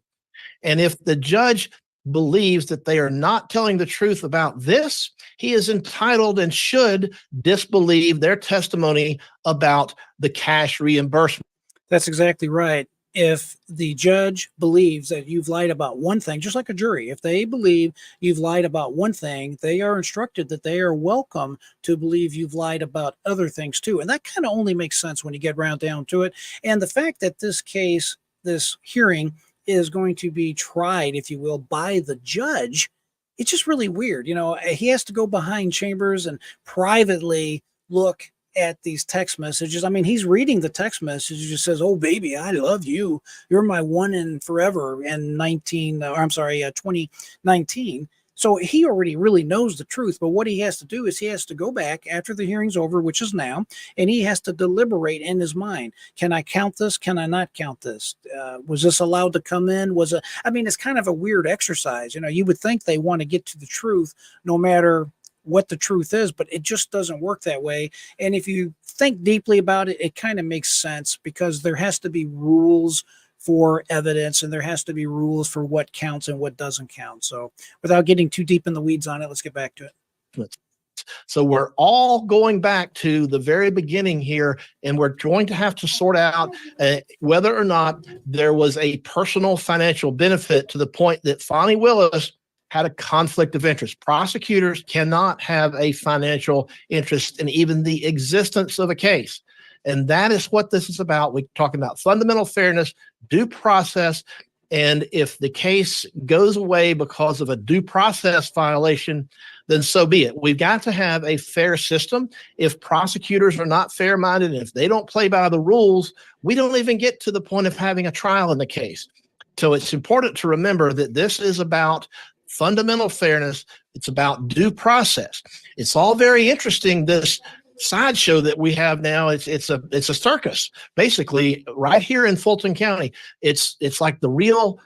K: And if the judge believes that they are not telling the truth about this, he is entitled and should disbelieve their testimony about the cash reimbursement.
A: That's exactly right. if the judge believes that you've lied about one thing, just like a jury, if they believe you've lied about one thing, they are instructed that they are welcome to believe you've lied about other things too. And that kind of only makes sense when you get round down to it. And the fact that this case, this hearing, is going to be tried, if you will, by the judge, it's just really weird. You know, he has to go behind chambers and privately look at these text messages. I mean, he's reading the text message. He just says, "Oh, baby, I love you. You're my one and forever." In 2019. So he already really knows the truth. But what he has to do is he has to go back after the hearing's over, which is now, and he has to deliberate in his mind. Can I count this? Can I not count this? Was this allowed to come in? I mean, it's kind of a weird exercise. You know, you would think they want to get to the truth no matter what the truth is, but it just doesn't work that way. And if you think deeply about it, it kind of makes sense, because there has to be rules for evidence and there has to be rules for what counts and what doesn't count. So without getting too deep in the weeds on it, let's get back to it.
K: So we're all going back to the very beginning here, and we're going to have to sort out whether or not there was a personal financial benefit to the point that Fani Willis had a conflict of interest. Prosecutors cannot have a financial interest in even the existence of a case. And that is what this is about. We're talking about fundamental fairness, due process. And if the case goes away because of a due process violation, then so be it. We've got to have a fair system. If prosecutors are not fair-minded, and if they don't play by the rules, we don't even get to the point of having a trial in the case. So it's important to remember that this is about fundamental fairness. It's about due process. It's all very interesting, this sideshow that we have now. It's a circus, basically, right here in Fulton County. It's like the real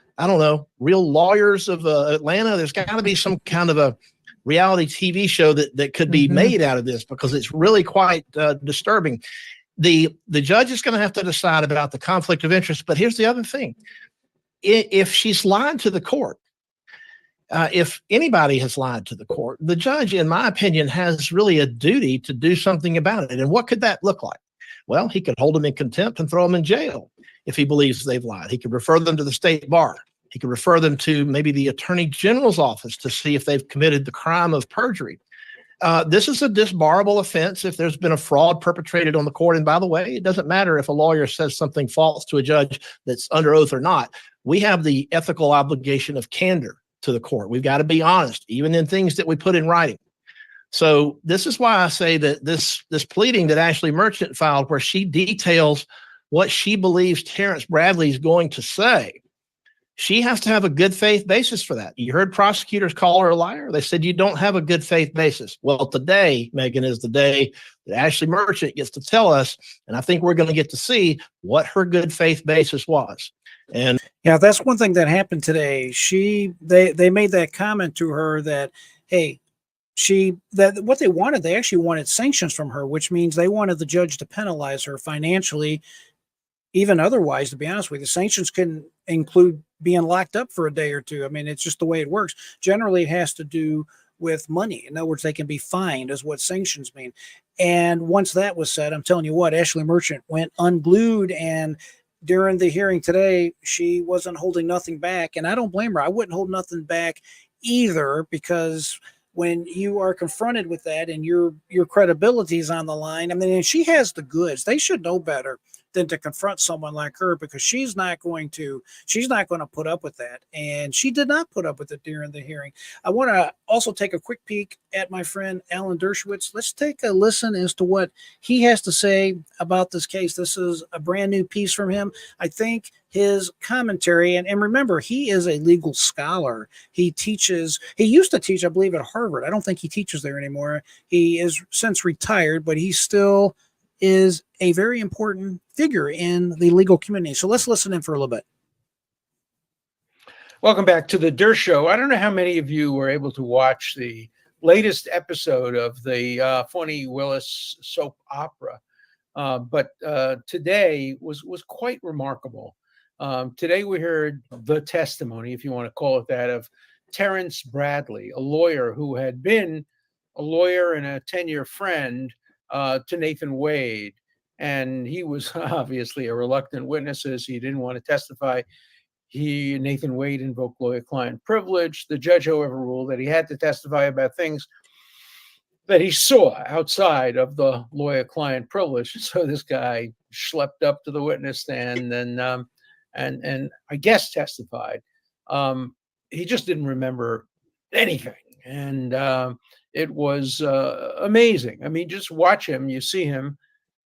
K: lawyers of Atlanta. There's got to be some kind of a reality TV show that could be made out of this, because it's really quite disturbing. The judge is going to have to decide about the conflict of interest. But here's the other thing. If she's lied to the court, if anybody has lied to the court, the judge, in my opinion, has really a duty to do something about it. And what could that look like? Well, he could hold them in contempt and throw them in jail if he believes they've lied. He could refer them to the state bar. He could refer them to maybe the attorney general's office to see if they've committed the crime of perjury. This is a disbarable offense if there's been a fraud perpetrated on the court. And by the way, it doesn't matter if a lawyer says something false to a judge that's under oath or not. We have the ethical obligation of candor to the court. We've got to be honest, even in things that we put in writing. So this is why I say that this pleading that Ashley Merchant filed, where she details what she believes Terrence Bradley is going to say, she has to have a good faith basis for that. You heard prosecutors call her a liar. They said you don't have a good faith basis. Well, today, Megan, is the day that Ashley Merchant gets to tell us, and I think we're going to get to see what her good faith basis was. And
A: yeah, that's one thing that happened today. They made that comment to her that, hey, what they wanted, they actually wanted sanctions from her, which means they wanted the judge to penalize her financially, even otherwise. To be honest with you, sanctions can include being locked up for a day or two. I mean, it's just the way it works. Generally, it has to do with money. In other words, they can be fined, is what sanctions mean. And once that was said, I'm telling you what, Ashley Merchant went unglued, and during the hearing today, she wasn't holding nothing back. And I don't blame her. I wouldn't hold nothing back either, because when you are confronted with that and your credibility is on the line, I mean, and she has the goods. They should know better than to confront someone like her, because she's not going to put up with that. And she did not put up with it during the hearing. I want to also take a quick peek at my friend Alan Dershowitz. Let's take a listen as to what he has to say about this case. This is a brand new piece from him. I think his commentary, and remember, he is a legal scholar. He used to teach, I believe, at Harvard. I don't think he teaches there anymore. He is since retired, but he still is a very important figure in the legal community. So let's listen in for a little bit.
L: Welcome back to the Der Show. I don't know how many of you were able to watch the latest episode of the Fani Willis soap opera, but today was quite remarkable. Today we heard the testimony, if you want to call it that, of Terrence Bradley, a lawyer who had been a lawyer and a 10-year friend to Nathan Wade. and he was obviously a reluctant witness, as he didn't want to testify. Nathan Wade invoked lawyer-client privilege. The judge, however, ruled that he had to testify about things that he saw outside of the lawyer-client privilege. So this guy schlepped up to the witness stand and I guess testified. He just didn't remember anything, and it was amazing. I mean, just watch him. You see him,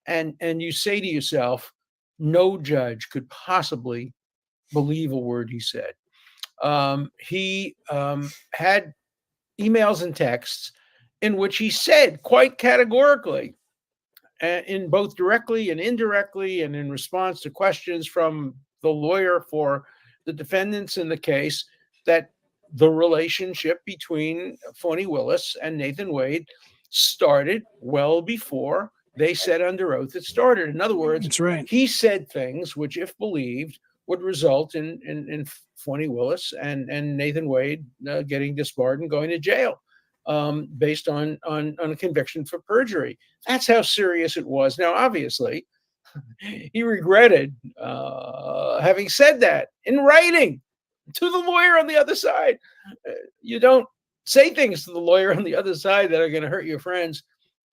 L: and you say to yourself, no judge could possibly believe a word he said. He had emails and texts in which he said quite categorically, in both directly and indirectly, and in response to questions from the lawyer for the defendants in the case, that the relationship between Fani Willis and Nathan Wade started well before they said under oath it started. In other words,
A: That's right.
L: he said things which, if believed, would result in Fani Willis and Nathan Wade getting disbarred and going to jail, based on a conviction for perjury. That's how serious it was. Now, obviously, he regretted having said that in writing to the lawyer on the other side. You don't say things to the lawyer on the other side that are going to hurt your friends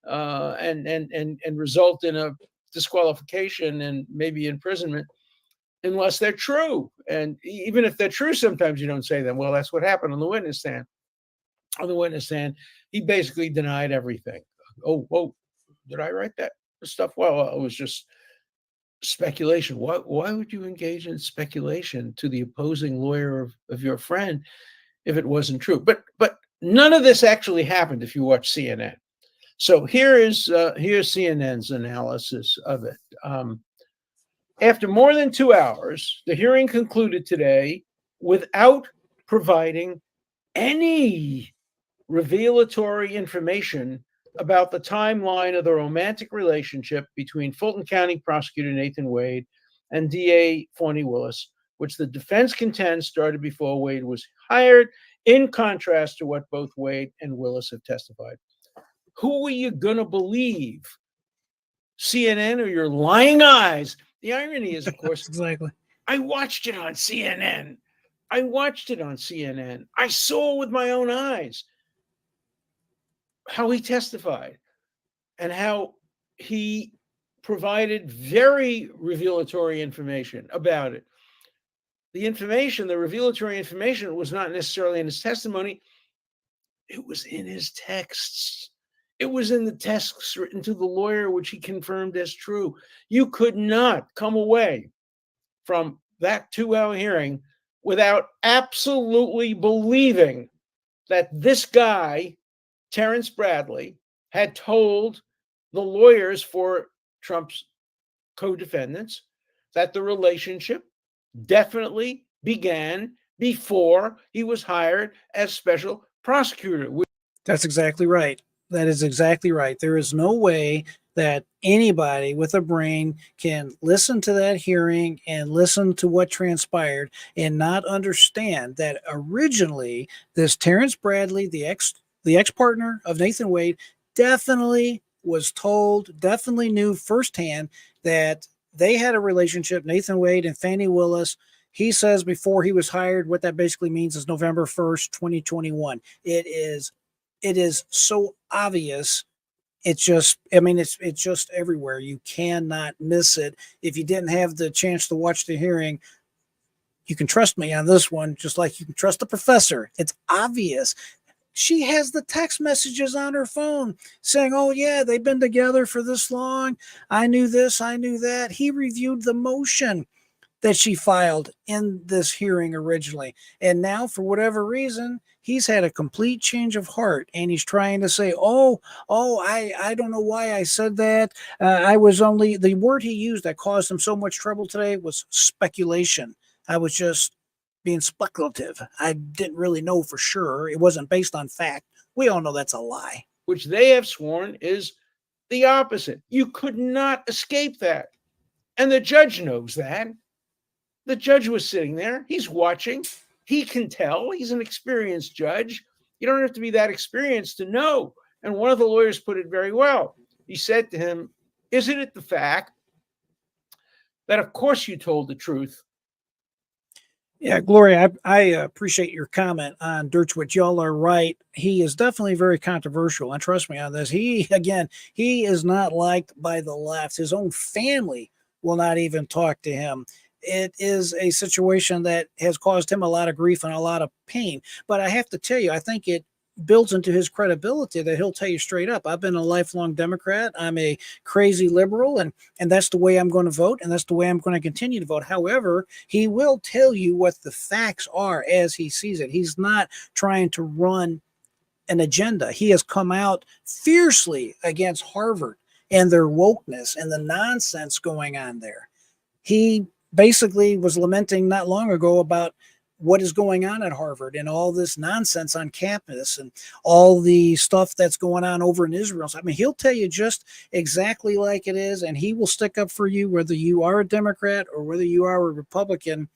L: and result in a disqualification and maybe imprisonment, unless they're true. And even if they're true, sometimes you don't say them. Well, that's what happened on the witness stand. On the witness stand, he basically denied everything. Oh, did I write that stuff? Well, it was just speculation. Why would you engage in speculation to the opposing lawyer of your friend if it wasn't true? But none of this actually happened if you watch CNN. So here's CNN's analysis of it. After more than 2 hours, the hearing concluded today without providing any revelatory information about the timeline of the romantic relationship between Fulton County Prosecutor Nathan Wade and DA Fani Willis, which the defense contends started before Wade was hired, in contrast to what both Wade and Willis have testified. Who are you going to believe? CNN or your lying eyes? The irony is, of course,
A: Exactly.
L: I watched it on CNN. I saw with my own eyes how he testified and how he provided very revelatory information about it. The revelatory information was not necessarily in his testimony. It was in his texts. It was in the texts written to the lawyer, which he confirmed as true. You could not come away from that 2-hour hearing without absolutely believing that this guy, Terrence Bradley, had told the lawyers for Trump's co-defendants that the relationship definitely began before he was hired as special prosecutor.
A: That's exactly right. That is exactly right. There is no way that anybody with a brain can listen to that hearing and listen to what transpired and not understand that originally this Terrence Bradley, the ex-partner of Nathan Wade, definitely was told, definitely knew firsthand that they had a relationship, Nathan Wade and Fanni Willis. He says before he was hired, what that basically means is November 1st, 2021. It is so obvious. It's just everywhere. You cannot miss it. If you didn't have the chance to watch the hearing, you can trust me on this one, just like you can trust the professor. It's obvious. She has the text messages on her phone saying, oh, yeah, they've been together for this long. I knew this, I knew that. He reviewed the motion that she filed in this hearing originally. And now, for whatever reason, he's had a complete change of heart. And he's trying to say, I don't know why I said that. The word he used that caused him so much trouble today was speculation. I was just being speculative. I didn't really know for sure. It wasn't based on fact. We all know that's a lie.
L: Which they have sworn is the opposite. You could not escape that. And the judge knows that. The judge was sitting there. He's watching. He can tell. He's an experienced judge. You don't have to be that experienced to know. And one of the lawyers put it very well. He said to him, Isn't it the fact that, of course, you told the truth?
A: Yeah, Gloria, I appreciate your comment on Dershowitz. Y'all are right. He is definitely very controversial. And trust me on this. He is not liked by the left. His own family will not even talk to him. It is a situation that has caused him a lot of grief and a lot of pain. But I have to tell you, I think it builds into his credibility that he'll tell you straight up, I've been a lifelong Democrat. I'm a crazy liberal, and that's the way I'm going to vote, and that's the way I'm going to continue to vote. However, he will tell you what the facts are as he sees it. He's not trying to run an agenda. He has come out fiercely against Harvard and their wokeness and the nonsense going on there. He basically was lamenting not long ago about what is going on at Harvard and all this nonsense on campus and all the stuff that's going on over in Israel. So, I mean, he'll tell you just exactly like it is, and he will stick up for you, whether you are a Democrat or whether you are a Republican.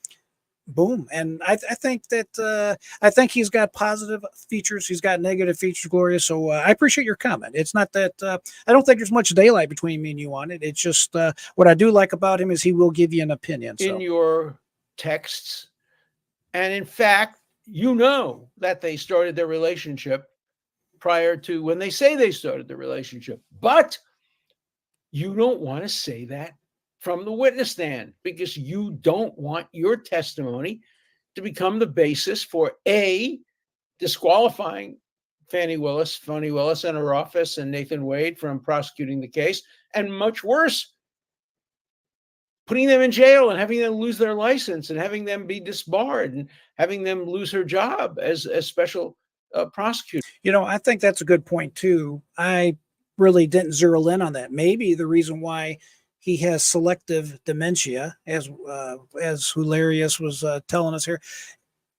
A: Boom. And I think that I think he's got positive features. He's got negative features, Gloria. So I appreciate your comment. It's not that I don't think there's much daylight between me and you on it. It's just what I do like about him is he will give you an opinion. So.
L: In your texts. And in fact, you know that they started their relationship prior to when they say they started the relationship. But you don't want to say that from the witness stand because you don't want your testimony to become the basis for A, disqualifying Fani Willis and her office and Nathan Wade from prosecuting the case, and much worse, putting them in jail and having them lose their license and having them be disbarred and having them lose her job as a special prosecutor.
A: You know, I think that's a good point too. I really didn't zero in on that. Maybe the reason why he has selective dementia, as Hilarious was telling us here,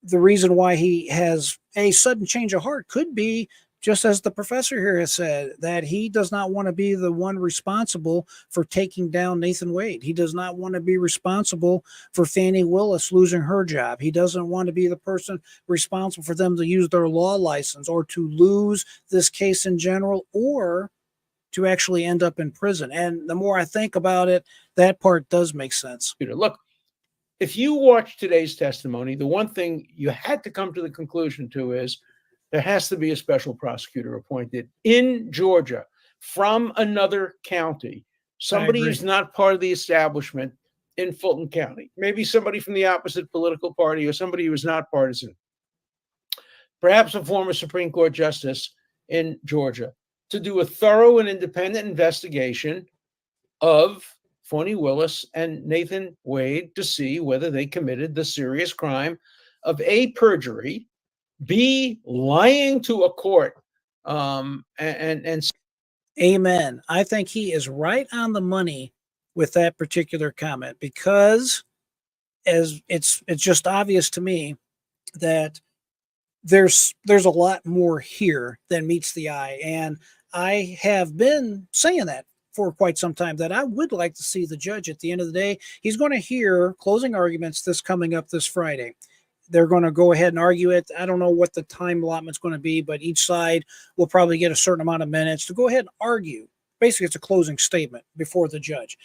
A: the reason why he has a sudden change of heart could be, just as the professor here has said, that he does not want to be the one responsible for taking down Nathan Wade. He does not want to be responsible for Fani Willis losing her job. He doesn't want to be the person responsible for them to use their law license or to lose this case in general or to actually end up in prison. And the more I think about it, that part does make sense.
L: Look, if you watch today's testimony, the one thing you had to come to the conclusion to is there has to be a special prosecutor appointed in Georgia from another county, somebody who's not part of the establishment in Fulton County, maybe somebody from the opposite political party or somebody who is not partisan, perhaps a former Supreme Court justice in Georgia, to do a thorough and independent investigation of Fani Willis and Nathan Wade to see whether they committed the serious crime of A, perjury, B, lying to a court, and
A: Amen. I think he is right on the money with that particular comment, because as it's just obvious to me that there's a lot more here than meets the eye. And I have been saying that for quite some time, that I would like to see the judge at the end of the day. He's going to hear closing arguments coming up this Friday. They're going to go ahead and argue it. I don't know what the time allotment's going to be, but each side will probably get a certain amount of minutes to go ahead and argue. Basically, it's a closing statement before the judge.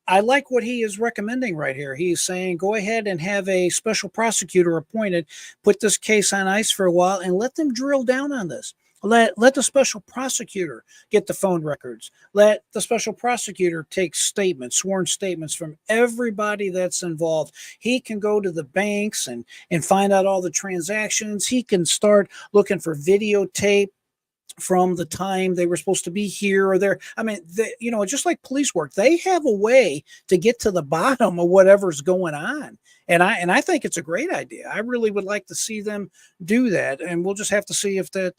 A: I like what he is recommending right here. He's saying, go ahead and have a special prosecutor appointed, put this case on ice for a while, and let them drill down on this. Let the special prosecutor get the phone records. Let the special prosecutor take statements, sworn statements from everybody that's involved. He can go to the banks and find out all the transactions. He can start looking for videotape from the time they were supposed to be here or there. I mean, just like police work, they have a way to get to the bottom of whatever's going on. And I think it's a great idea. I really would like to see them do that. And we'll just have to see if that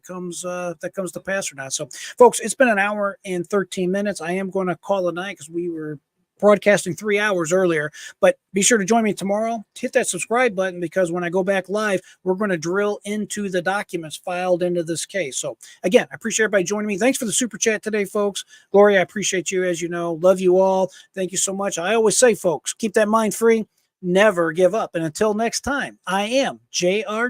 A: comes to pass or not. So folks, it's been an hour and 13 minutes. I am going to call it a night because we were broadcasting 3 hours earlier, but be sure to join me tomorrow. Hit that subscribe button, because when I go back live, we're going to drill into the documents filed into this case. So again, I appreciate everybody joining me. Thanks for the super chat today, folks. Gloria, I appreciate you. As you know, love you all. Thank you so much. I always say, folks, keep that mind free, never give up. And until next time, I am JR.